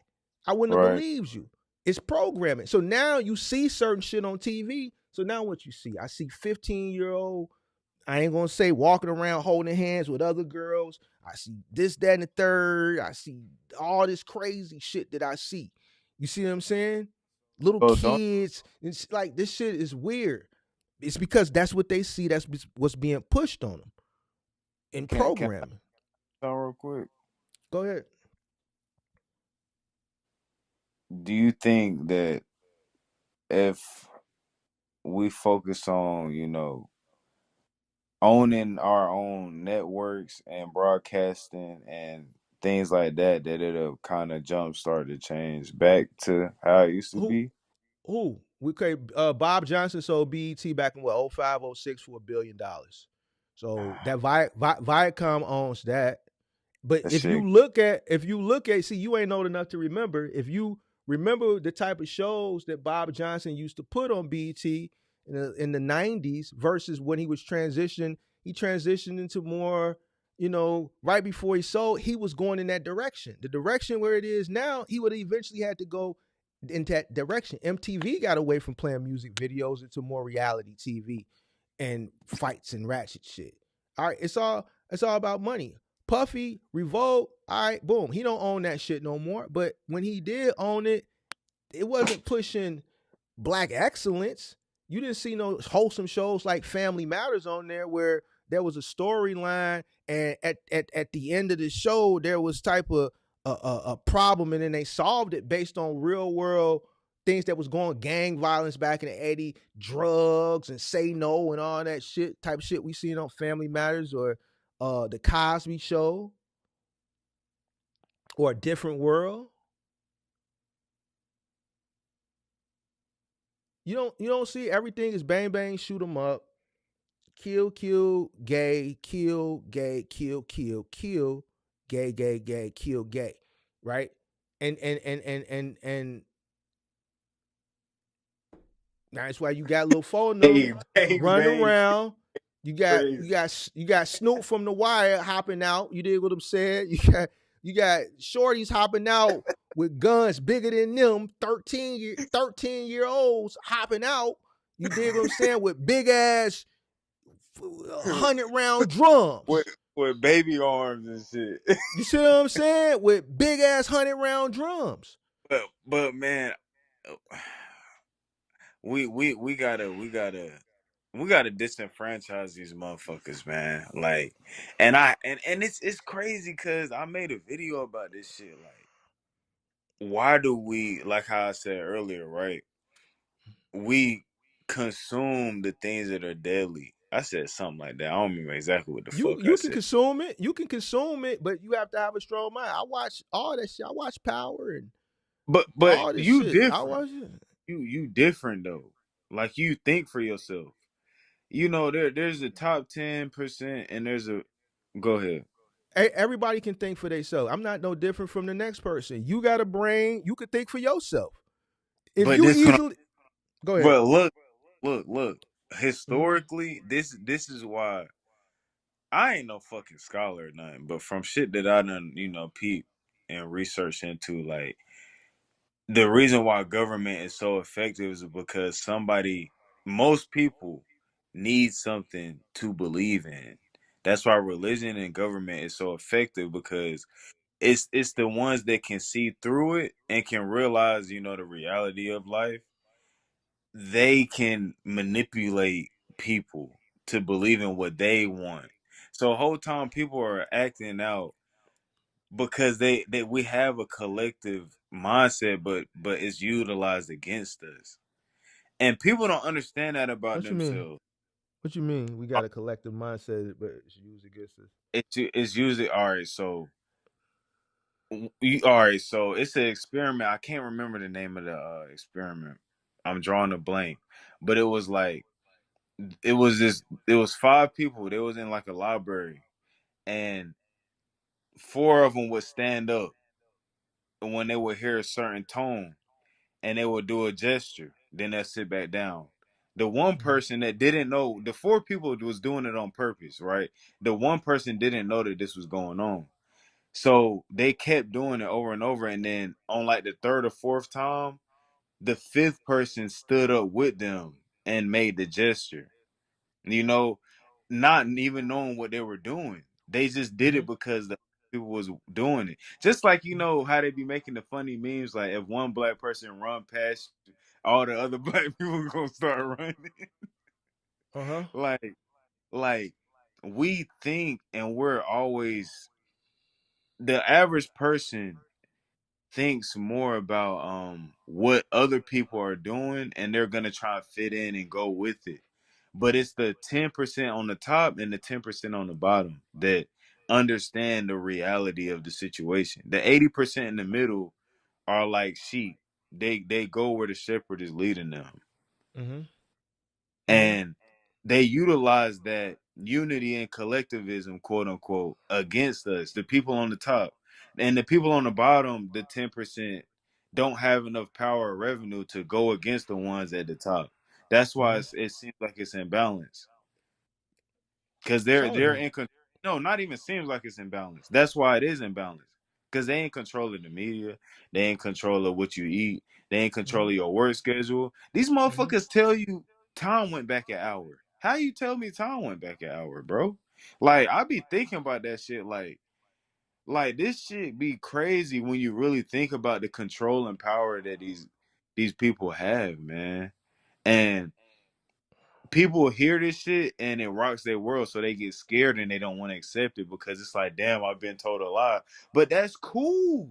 I wouldn't have
right.
believed you. It's programming. So now you see certain shit on TV. So now what you see? I see 15-year-old, I ain't gonna say walking around holding hands with other girls. I see this, that, and the third. I see all this crazy shit that I see. You see what I'm saying? Little
So don't
kids. It's like this shit is weird. It's because that's what they see. That's what's being pushed on them in
can
programming.
I real quick?
Go ahead.
Do you think that if we focus on, owning our own networks and broadcasting and things like that, that it'll kind of jumpstart the change back to how it used to
Who
be?
who? We Bob Johnson sold BET back in what, 05, 06 for $1 billion. So that Viacom owns that. But
That
if you
shit.
look at see, you ain't old enough to remember. If you remember the type of shows that Bob Johnson used to put on BET in the 90s versus when he transitioned into more, right before he sold, he was going in that direction. The direction where it is now, he would eventually had to go in that direction. MTV got away from playing music videos into more reality TV and fights and ratchet shit. All right, it's all about money. Puffy, Revolt, all right, boom. He don't own that shit no more. But when he did own it, it wasn't pushing black excellence. You didn't see no wholesome shows like Family Matters on there where there was a storyline, and at the end of the show there was type of a problem, and then they solved it based on real world things that was going, gang violence back in the 80s, drugs and say no and all that shit type of shit we seen on Family Matters or the Cosby Show or a different world. You don't see everything is bang bang shoot 'em up, kill gay, kill gay, kill gay, gay, gay, kill gay, right? And that's why you got Lil Fo and them
Hey, bang,
running
bang,
around. You got you
crazy.
got you got Snoop from The Wire hopping out. You did what I'm saying. You got shorties hopping out with guns bigger than them. 13 year olds hopping out. You dig what I'm saying, with big ass 100 round
with
drums.
with baby arms and shit.
You see what I'm saying? With big ass 100 round drums.
But man, we gotta disenfranchise these motherfuckers, man. Like, and it's crazy because I made a video about this shit. Like, why do we, like how I said earlier, right? We consume the things that are deadly. I said something like that. I don't remember exactly what the
You
fuck I
you can
said.
consume it. You can consume it, but you have to have a strong mind. I watch all that shit. I watch Power and
But
all this
you
shit. I
different.
watch it.
You different though. Like, you think for yourself. There's a top 10% and there's a go ahead.
Everybody can think for themselves. I'm not no different from the next person. You got a brain. You can think for yourself. If
But
you
this one,
easily go ahead.
but look.
Mm-hmm.
Historically, this is why I ain't no fucking scholar or nothing. But from shit that I done, peep and research into, like, the reason why government is so effective is because most people need something to believe in. That's why religion and government is so effective, because it's the ones that can see through it and can realize, the reality of life. They can manipulate people to believe in what they want. So whole time people are acting out because they we have a collective mindset, but it's utilized against us. And people don't understand that about
What you mean?
themselves.
What you mean? We got a collective mindset, but it's used against us.
It's usually all right. So all right. So it's an experiment. I can't remember the name of the experiment. I'm drawing a blank, but it was like it was five people. They was in like a library, and four of them would stand up when they would hear a certain tone, and they would do a gesture. Then they'll sit back down. The one
Mm-hmm.
person that didn't know, the four people was doing it on purpose, right? The one person didn't know that this was going on. So they kept doing it over and over. And then on like the third or fourth time, the fifth person stood up with them and made the gesture, you know, not even knowing what they were doing. They just did
Mm-hmm.
it because the people was doing it. Just like, how they be making the funny memes, like if one black person run past you, all the other black people gonna start running.
Uh huh.
like like we think, and we're always, the average person thinks more about what other people are doing, and they're gonna try to fit in and go with it. But it's the 10% on the top and the 10% on the bottom that understand the reality of the situation. The 80% in the middle are like sheep. They go where the shepherd is leading them.
Mm-hmm. Mm-hmm.
And they utilize that unity and collectivism, quote unquote, against us, the people on the top. And the people on the bottom, the 10%, don't have enough power or revenue to go against the ones at the top. That's why
Mm-hmm.
it seems like it's imbalance. Because they're
Telling
in no, not even seems like it's imbalance. That's why it is imbalance. Because they ain't control of the media. They ain't control of what you eat. They ain't
you.
control of your work schedule. These
Mm-hmm.
motherfuckers tell you time went back an hour. How you tell me time went back an hour, bro? Like I be thinking about that shit. Like this shit be crazy when you really think about the control and power that these people have, man. And people hear this shit and it rocks their world, so they get scared and they don't want to accept it because it's like, damn, I've been told a lie. But that's cool.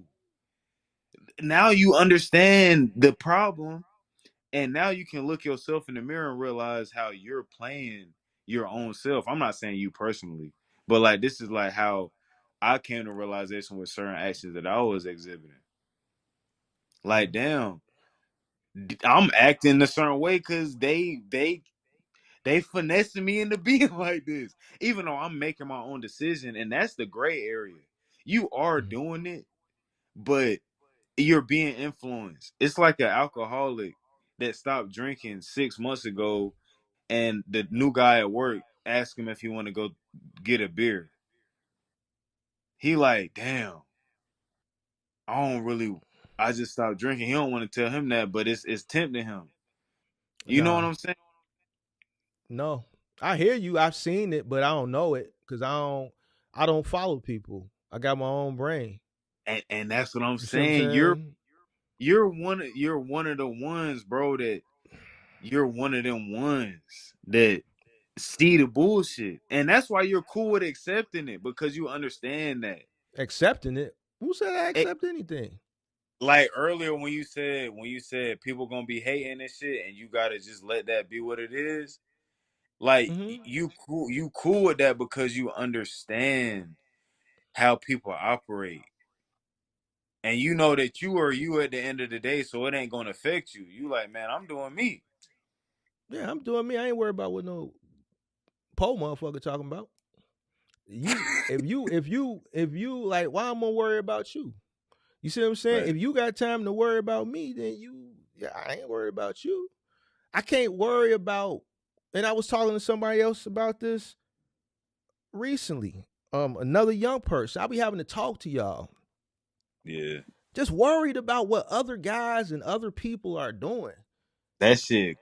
Now you understand the problem, and now you can look yourself in the mirror and realize how you're playing your own self. I'm not saying you personally, but like this is like how I came to realization with certain actions that I was exhibiting. Like, damn, I'm acting a certain way because they finessing me into being like this, even though I'm making my own decision, and that's the gray area. You are doing it, but you're being influenced. It's like an alcoholic that stopped drinking 6 months ago, and the new guy at work asked him if he want to go get a beer. He like, damn, I don't really. I just stopped drinking. He don't want to tell him that, but it's tempting him. You know what
Nah,
I'm saying?
no. I hear you. I've seen it, but I don't know it because I don't follow people. I got my own brain.
And that's what I'm
You see what I'm
saying.
saying?
You're one of the ones, bro, that you're one of them ones that see the bullshit. And that's why you're cool with accepting it, because you understand that.
Accepting it. Who said I
It,
accept anything?
like earlier when you said people gonna be hating this shit and you gotta just let that be what it is, like
Mm-hmm.
you cool with that because you understand how people operate. And you know that you are you at the end of the day, so it ain't gonna affect you. You like, man, I'm doing me.
Yeah, I'm doing me. I ain't worried about what no pole motherfucker talking about. If you like, why I'm gonna worry about you? You see what I'm saying?
Right.
If you got time to worry about me, then yeah, I ain't worried about you. I can't worry about. And I was talking to somebody else about this recently. Another young person. I'll be having to talk to y'all.
Yeah.
Just worried about what other guys and other people are doing.
That shit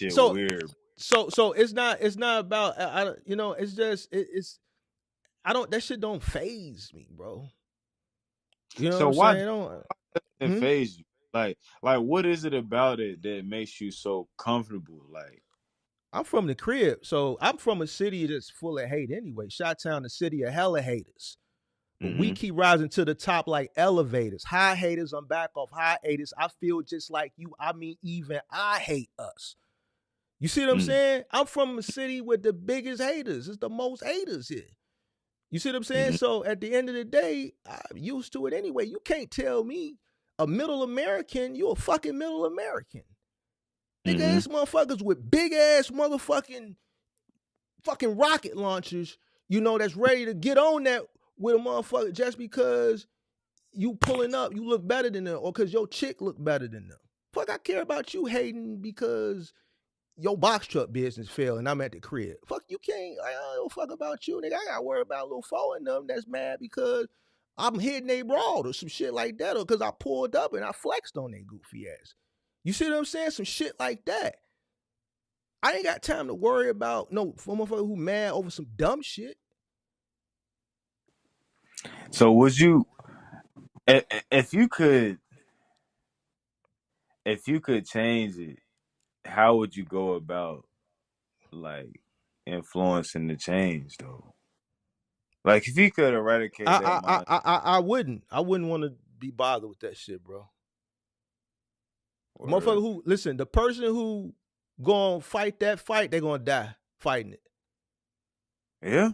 So,
weird.
so it's not about. It's just it's. I don't. That shit don't phase me, bro. You know what
So
I'm
why
saying?
does
I don't.
it
Hmm?
phase you? Like what is it about it that makes you so comfortable? Like,
I'm from the crib, so I'm from a city that's full of hate anyway. Chi-Town, the city of hella haters. But we
mm-hmm,
keep rising to the top like elevators. High haters, I'm back off high haters. I feel just like you. I mean, even I hate us. You see what I'm
mm,
saying? I'm from a city with the biggest haters. It's the most haters here. You see what I'm saying?
mm-hmm,
So at the end of the day, I'm used to it anyway. You can't tell me a middle American, you a fucking middle American. Nigga,
mm-hmm,
ass motherfuckers with big ass motherfucking fucking rocket launchers, that's ready to get on that with a motherfucker just because you pulling up, you look better than them, or because your chick look better than them. Fuck, I care about you hating because your box truck business failed and I'm at the crib. Fuck, you can't. I don't fuck about you, nigga. I got to worry about a little four in them that's mad because I'm hitting they broad or some shit like that, or because I pulled up and I flexed on their goofy ass. You see what I'm saying? Some shit like that. I ain't got time to worry about no motherfucker who mad over some dumb shit.
So would you, if you could, change it, how would you go about like influencing the change though? Like if you could eradicate that mind.
I wouldn't. I wouldn't want to be bothered with that shit, bro. The motherfucker
Word.
who listen, the person who gonna fight that fight, they gonna die fighting it.
Yeah.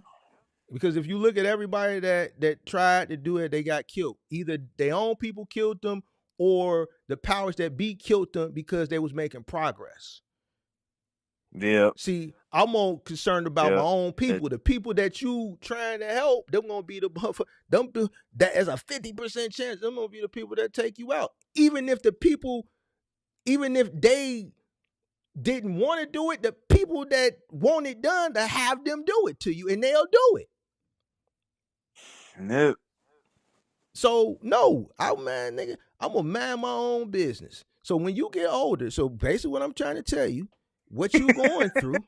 Because if you look at everybody that tried to do it, they got killed. Either their own people killed them, or the powers that be killed them because they was making progress.
Yep.
See, I'm more concerned about my
Yep.
own people. The people that you trying to help, them gonna be the buffer. Them that is a 50% chance. Them gonna be the people that take you out. Even if the people, even if they didn't want to do it, the people that want it done to have them do it to you, and they'll do it.
Yep.
So no, man, nigga, I'm gonna mind my own business. So when you get older, so basically what I'm trying to tell you, what you going through,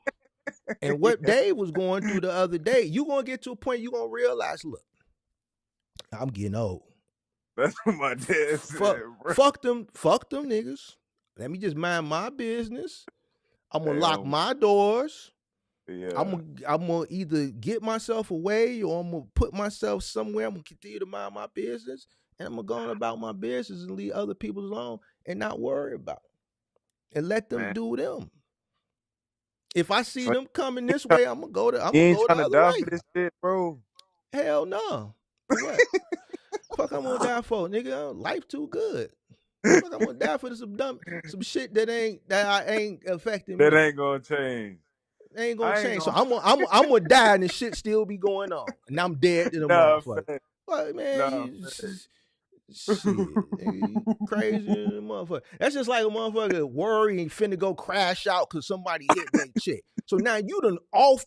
and what Dave was going through the other day, you gonna get to a point you gonna realize, look, I'm getting old.
That's what my dad said, bro.
Fuck them niggas. Let me just mind my business. I'm gonna
Hey,
lock my doors.
yeah,
I'm gonna either get myself away or I'm gonna put myself somewhere. I'm gonna continue to mind my business, and I'm gonna go on about my business and leave other people alone and not worry about it and let them
man.
do them. If I see
So
them coming this way, I'm gonna go the
you ain't
other
trying to die
way.
for this shit, bro.
Hell no. For what? Fuck, I'm gonna die for, nigga. Life too good. Fuck, I'm gonna die for some shit that I ain't affecting
That
me.
ain't gonna change.
It ain't gonna
I ain't
change. So
gonna.
I'm gonna die and the shit still be going on, and I'm dead to the
Nah,
motherfucker.
fat.
Fuck, man,
Nah,
you
fat.
shit, nigga, you crazy than a motherfucker. That's just like a motherfucker worry and finna go crash out because somebody hit their chick. So now you done offed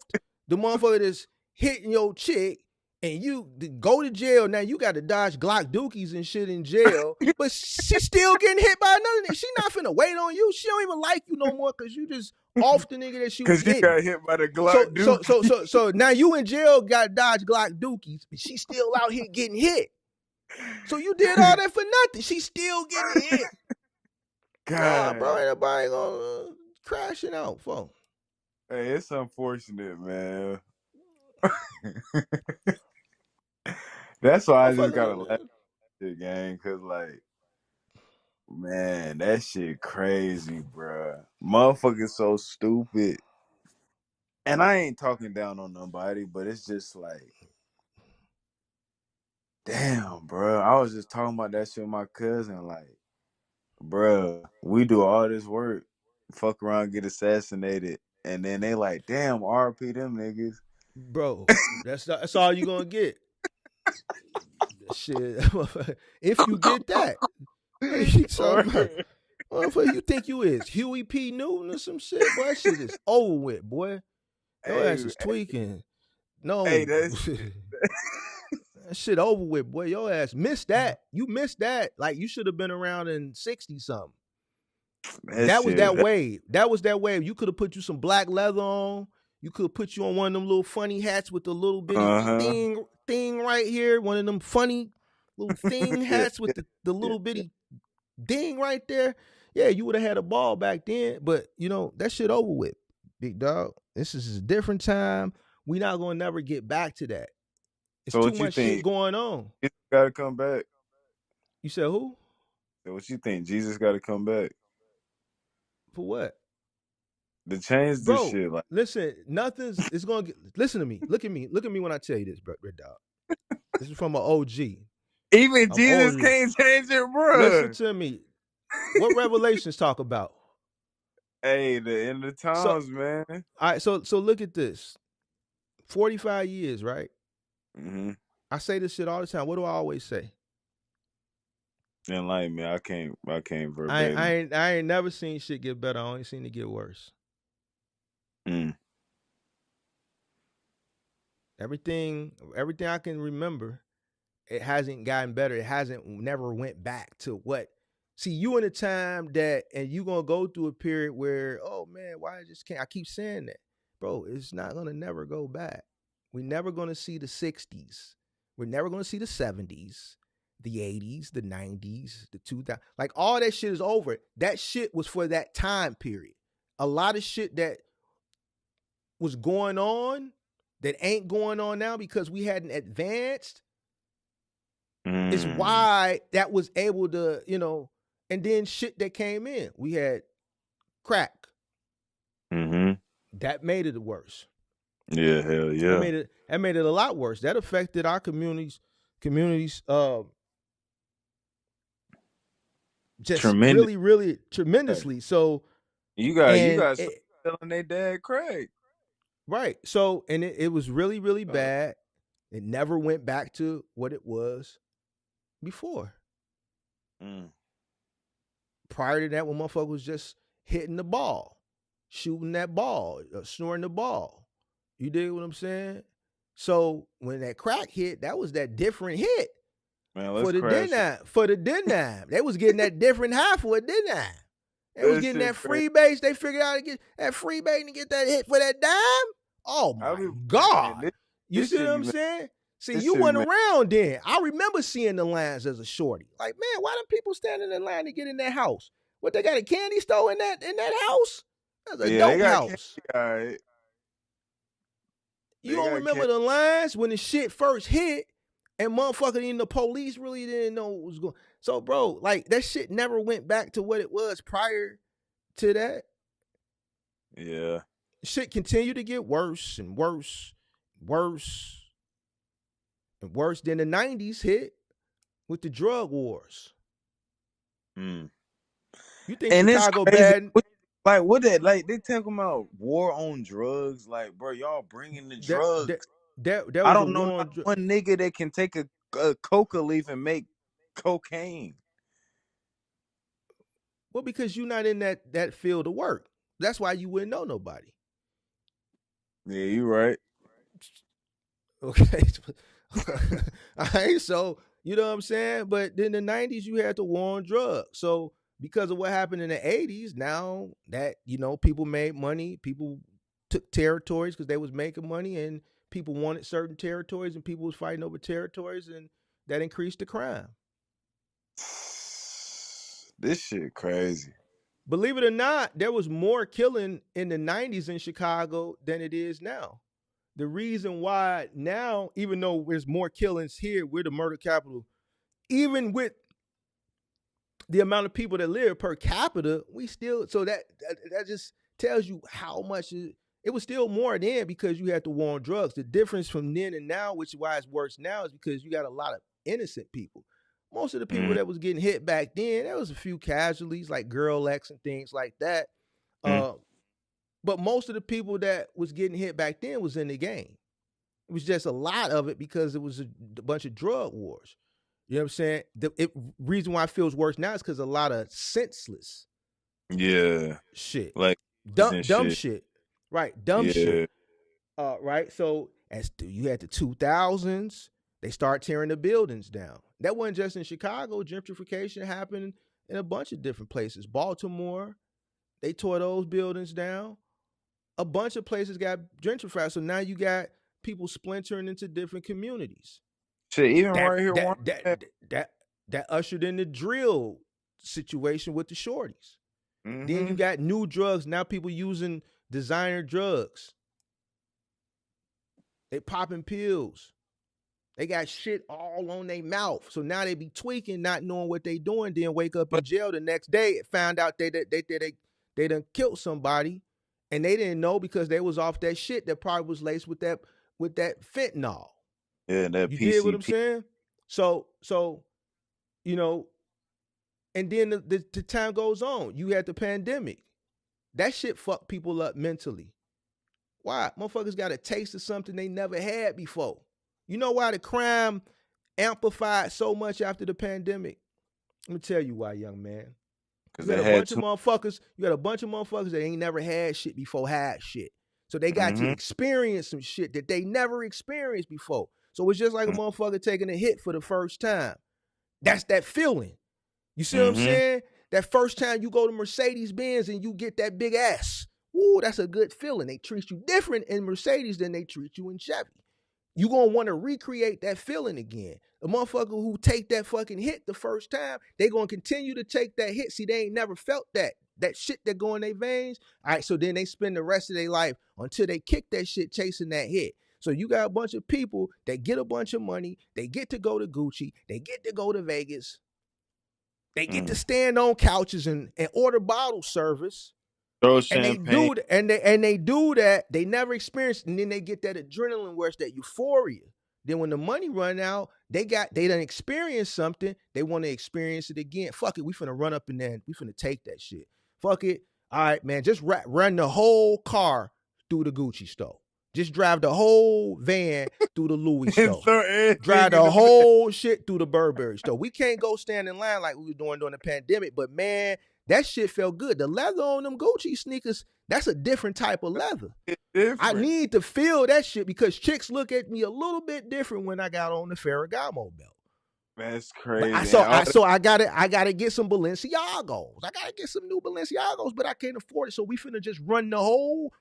the motherfucker that's hitting your chick, and you go to jail. Now you got to dodge Glock dookies and shit in jail, but she's still getting hit by another nigga. She not finna wait on you. She don't even like you no more because you just off the nigga that she was
Cause you
hitting.
got hit by the
So
Glock
so so
Dookie.
so so now you in jail, got to dodge Glock dookies, but she's still out here getting hit. So you did all that for nothing. She's still getting hit. Nah, bro,
God.
everybody gonna crashing out, folks.
Hey, it's unfortunate, man. That's why I just gotta laugh
Motherfucker,
at the game, cause like, man, that shit crazy, bruh. Motherfuckers so stupid. And I ain't talking down on nobody, but it's just like, damn, bro. I was just talking about that shit with my cousin. Like, bro, we do all this work, fuck around, get assassinated, and then they like, damn, RP them niggas.
bro, that's all you gonna get. Shit, if you get that, what you
Or,
talking about? Motherfucker, you think you is Huey P. Newton or some shit? Boy, that shit is over with, boy. Your ass
hey,
is tweaking.
hey,
No,
that shit,
that shit over with, boy. Your ass missed that. You missed that. Like you should have been around in 60 something.
that
That was
shit.
that wave. That was that wave. You could have put you some black leather on. You could put you on one of them little funny hats with the little bitty
Uh huh.
thing right here. One of them funny little thing
Yeah,
hats with the
yeah.
little bitty ding right there. Yeah, you would have had a ball back then. But you know, that shit over with, big dog. This is a different time. We not gonna never get back to that. It's
So
too
what you
much shit
think?
going on.
Jesus got to come back.
You said who?
So what you think? Jesus got to come back
For what?
to change this
Bro,
shit. Like
listen, nothing's it's gonna get listen to me. Look at me. Look at me when I tell you this, bro, red dog. This is from an OG.
even
I'm
Jesus
older.
can't change it,
Listen
bruh.
to me. What Revelations talk about?
Hey, the end of
So
times, man.
all right, so look at this. 45 years, right?
Mm-hmm.
I say this shit all the time. What do I always say?
Enlighten me. I can't
I I
verbatim.
ain't I ain't never seen shit get better. I only seen it get worse.
Mm.
Everything I can remember, it hasn't gotten better. It hasn't never went back to what. See, you in a time that, and you gonna go through a period where, oh man, why I just can't. I keep saying that, bro. It's not gonna never go back. We're never gonna see the '60s. We're never gonna see the '70s, the '80s, the '90s, the 2000s. Like all that shit is over. That shit was for that time period. A lot of shit that was going on that ain't going on now because we hadn't advanced is
Mm.
why that was able to, and then shit that came in. We had crack.
Mm-hmm.
That made it worse.
Yeah, hell
That
yeah.
made it a lot worse. That affected our communities just
Tremendous.
really, really tremendously. So
You got
and
you got
it,
selling their dad crack.
Right. So, and it was really, really bad. It never went back to what it was before.
Mm.
Prior to that, when motherfucker was just hitting the ball, shooting that ball, snoring the ball. You dig what I'm saying? So when that crack hit, that was that different hit
Man, let's
for the
crash.
denial. For the denial, they was getting that different high for a denial. They was
That
getting
shit
that
crazy.
free base. They figured out to get that free base and get that hit for that dime. Oh
I
my
be man,
God. You
this
see what
shit be
I'm
man.
saying? See,
This
you
shit be
went
man.
around then. I remember seeing the lines as a shorty. Like, man, why do people standing in line to get in that house? What, they got a candy store in that house? That's a
Yeah, they
dope
got candy.
house.
All right,
You
they
don't
got
remember
candy.
the lines when the shit first hit and motherfucker in the police really didn't know what was going. So, bro, like that shit never went back to what it was prior to that.
Yeah.
Shit continued to get worse and worse, worse and worse. Then the 90s hit with the drug wars.
Mm.
You think
And it's
Chicago
crazy.
bad?
Like what that? Like they talking about war on drugs. Like, bro, y'all bringing the
That that
drugs.
that
I
was a
don't know
war
not
on
one nigga that can take a coca leaf and make cocaine.
well, because you're not in that field of work. That's why you wouldn't know nobody.
Yeah, you right.
Okay. All right. So, you know what I'm saying? But then the 90s, you had the war on drugs. So, because of what happened in the 80s, now that, people made money, people took territories because they was making money and people wanted certain territories and people was fighting over territories and that increased the crime.
This shit crazy.
Believe it or not, there was more killing in the 90s in Chicago than it is now. The reason why now, even though there's more killings here, we're the murder capital, even with the amount of people that live per capita, we still, so that just tells you how much it was still more then because you had the war on drugs. The difference from then and now, which is why it's worse now, is because you got a lot of innocent people. Most of the people
Mm-hmm.
that was getting hit back then, there was a few casualties like Girl X and things like that. Uh, but most of the people that was getting hit back then was in the game. It was just a lot of it because it was a bunch of drug wars. You know what I'm saying? The reason why it feels worse now is because a lot of senseless
Yeah,
shit,
like
dumb
and
dumb
shit.
shit, right? Dumb shit.
Yeah,
Right. So as you had the 2000s, they start tearing the buildings down. That wasn't just in Chicago. Gentrification happened in a bunch of different places. Baltimore, they tore those buildings down. A bunch of places got gentrified. So now you got people splintering into different communities.
shit. Even
That
right here, one.
that that that that ushered in the drill situation with the shorties. Then you
Mm-hmm.
got new drugs. Now people using designer drugs. They popping pills. They got shit all on their mouth. So now they be tweaking, not knowing what they doing. Then wake up in
But
jail the next day. Found out they done killed somebody, and they didn't know because they was off that shit that probably was laced with that fentanyl.
yeah, that
You did what I'm
PCP.
saying? So you know, and then the time goes on. You had the pandemic. That shit fucked people up mentally. Why? Motherfuckers got a taste of something they never had before. You know why the crime amplified so much after the pandemic? Let me tell you why, young man.
Because
You had
they
a
had
bunch of
too.
motherfuckers. You had a bunch of motherfuckers that ain't never had shit before had shit. So they got to
Mm-hmm.
experience some shit that they never experienced before. So it's just like a motherfucker taking a hit for the first time. That's that feeling. You see what I'm
Mm-hmm.
saying? That first time you go to Mercedes Benz and you get that big ass. Ooh, that's a good feeling. They treat you different in Mercedes than they treat you in Chevy. You gonna want to recreate that feeling again. The motherfucker who take that fucking hit the first time, they gonna continue to take that hit. See, they ain't never felt that shit that go in their veins. All right, so then they spend the rest of their life until they kick that shit chasing that hit. So you got a bunch of people that get a bunch of money, they get to go to Gucci, they get to go to Vegas, they get to
Mm.
stand on couches and order bottle service,
Throw
and
champagne.
they do that. They never experience, and then they get that adrenaline rush, that euphoria. Then when the money run out, they done experience something. They want to experience it again. Fuck it, we finna run up in there. We finna take that shit. Fuck it. All right, man, just run the whole car through the Gucci store. Just drive the whole van through the Louis
And
store.
throw everything
Drive
in
the
the bed.
whole shit through the Burberry store. We can't go stand in line like we were doing during the pandemic, but man, that shit felt good. The leather on them Gucci sneakers, that's a different type of leather.
It's
I
different.
need to feel that shit because chicks look at me a little bit different when I got on the Ferragamo belt.
That's
But
crazy. And all
I gotta get some Balenciagos. I gotta get some new Balenciagos, but I can't afford it. So we finna just run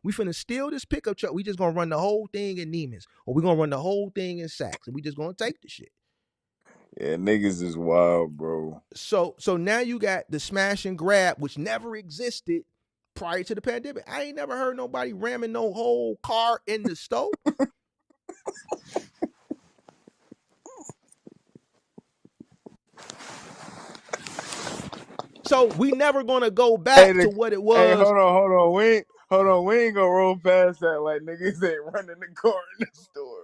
we finna steal this pickup truck. We just gonna run the whole thing in Neiman's, or we gonna run the whole thing in Saks, and we just gonna take the shit.
yeah, niggas is wild, bro.
So now you got the smash and grab, which never existed prior to the pandemic. I ain't never heard nobody ramming no whole car in the store. So we never gonna go
Hey,
back to what it
hey,
was.
hold on. Hold on. We ain't gonna roll past that like niggas ain't running the car in the store,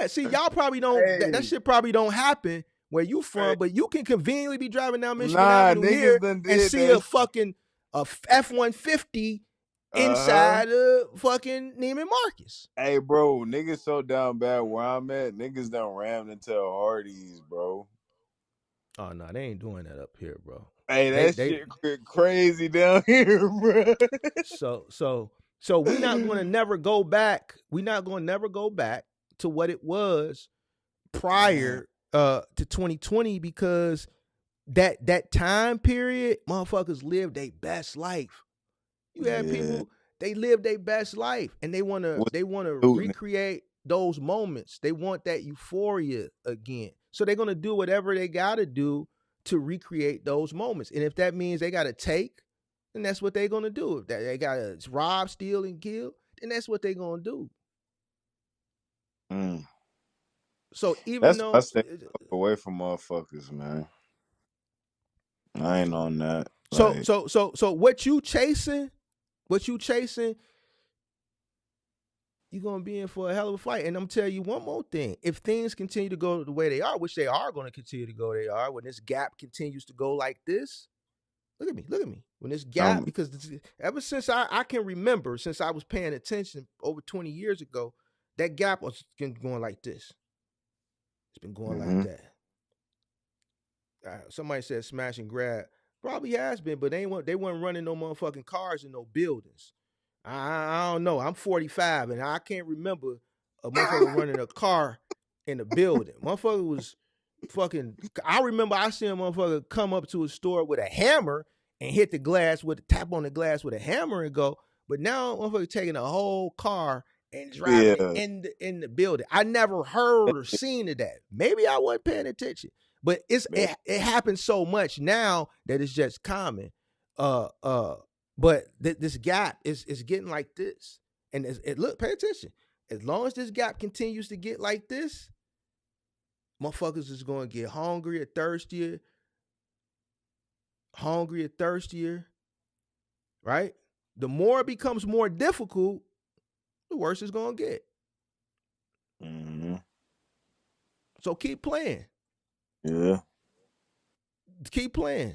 Yeah, see,
bro.
y'all probably don't. That
Hey,
shit probably don't happen where you
hey,
from, but you can conveniently be driving down Michigan
nah,
Avenue
niggas
here
done
and
did
see a
that shit.
fucking F-150
Uh huh.
inside of fucking Neiman Marcus.
Hey, bro, niggas so down bad where I'm at. Niggas done rammed into Hardee's, bro.
Oh no, they ain't doing that up here, bro.
Hey,
They
that
they
shit crazy down here, bro.
so so so we not going to never go back. We not going to never go back to what it was
Man,
prior to 2020 because that time period, motherfuckers lived their best life. You had
yeah.
people, they live their best life and
What's
they wanna
shooting?
recreate those moments. They want that euphoria again. So they're gonna do whatever they gotta do to recreate those moments. And if that means they gotta take, then that's what they're gonna do. If they gotta rob, steal, and kill, then that's what they're gonna do.
Mm.
So even
That's why I
though
stay away from motherfuckers, man. I ain't on that. Like,
so what you chasing, you're gonna be in for a hell of a fight. And I'm gonna tell you one more thing. If things continue to go the way they are, which they are gonna continue to go, they are, when this gap continues to go like this, look at me. When this gap,
I'm.
because ever since I can remember, since I was paying attention over 20 years ago, that gap was been going like this. It's been going like
Mm-hmm.
that. Somebody said smash and grab. Probably has been, but they weren't running no motherfucking cars in no buildings. I don't know. I'm 45 and I can't remember a motherfucker running a car in a building. Motherfucker was fucking. I remember I seen a motherfucker come up to a store with a hammer and hit the glass with tap on the glass with a hammer and go. But now motherfucker taking a whole car and driving it
Yeah.
in the building. I never heard or seen of that. Maybe I wasn't paying attention, but it happens so much now that it's just common. Uh uh but this gap is getting like this, and look, pay attention. As long as this gap continues to get like this, motherfuckers is going to get hungrier, thirstier, right? The more it becomes more difficult, the worse it's going to get.
Mm-hmm.
So keep playing,
Yeah.
keep playing.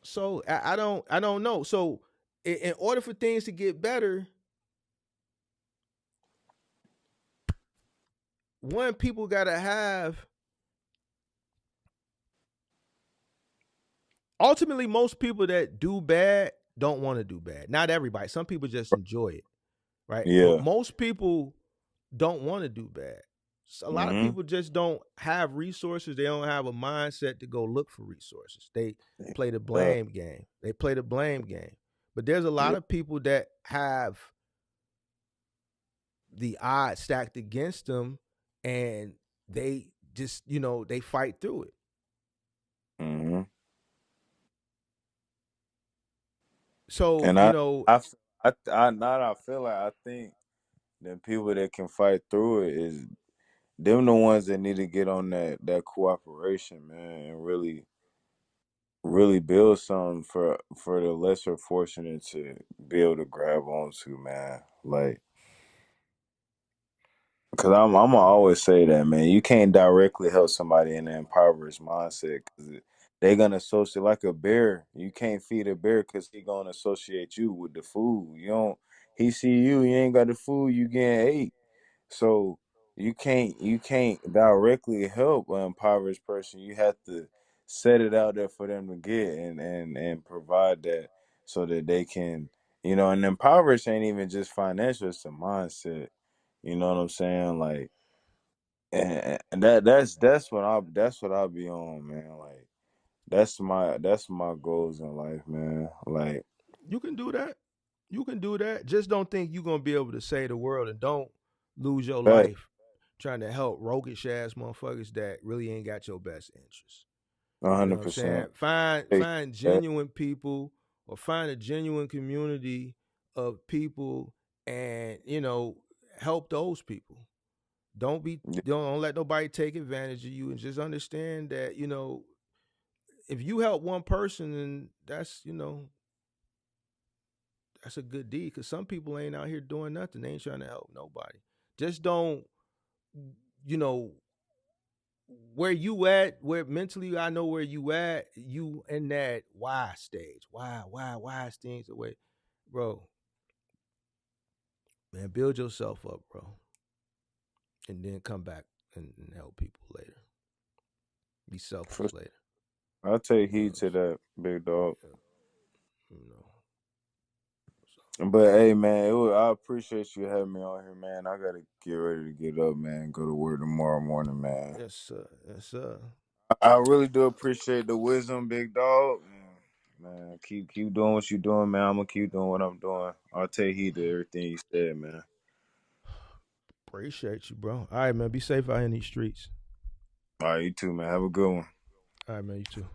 So I don't know. So in order for things to get better, one, people gotta have, ultimately most people that do bad don't want to do bad. Not everybody. Some people just enjoy it, right? But
Yeah.
most people don't want to do bad. So a lot of
Mm-hmm.
people just don't have resources. They don't have a mindset to go look for resources. They play the
Yeah.
blame game. They play the blame game. But there's a lot
Yeah.
of people that have the odds stacked against them and they just, they fight through it.
Mm-hmm.
So,
And I feel like I think the people that can fight through it is them the ones that need to get on that cooperation, man, and really build something for the lesser fortunate to be able to grab onto, man. Like, cause I'm gonna always say that, man. You can't directly help somebody in an impoverished mindset, cause they gonna associate like a bear. You can't feed a bear because he gonna associate you with the food. You don't. He see you, you ain't got the food, you getting ate. So you can't directly help an impoverished person. You have to set it out there for them to get and provide that so that they can, and impoverished ain't even just financial, it's a mindset. You know what I'm saying? Like, and that's what I'll be on, man. Like, that's my goals in life, man. Like,
You can do that. You can do that. Just don't think you're gonna be able to save the world, and don't lose your
that
life trying to help roguish ass motherfuckers that really ain't got your best interest. You know what I'm saying?
100%.
Find genuine people, or find a genuine community of people, and help those people. Don't let nobody take advantage of you, and just understand that if you help one person, then that's a good deed, because some people ain't out here doing nothing. They ain't trying to help nobody. Just don't, you know, where you at, where mentally I know where you at, you in that why stage. Why stage away. Bro, man, build yourself up, bro. And then come back and help people later. Be
For
selfless later.
I'll take
You know
heed
what I'm
to that, big dog.
saying? Yeah, so
But hey, man, I appreciate you having me on here, man. I gotta get ready to get up, man. Go to work tomorrow morning, man.
yes, sir. Yes, sir.
I really do appreciate the wisdom, big dog. Man, keep doing what you doing, man. I'm gonna keep doing what I'm doing. I'll take heed to everything you said, man.
Appreciate you, bro. All right, man. Be safe out in these streets.
All right, you too, man. Have a good one.
All right, man. You too.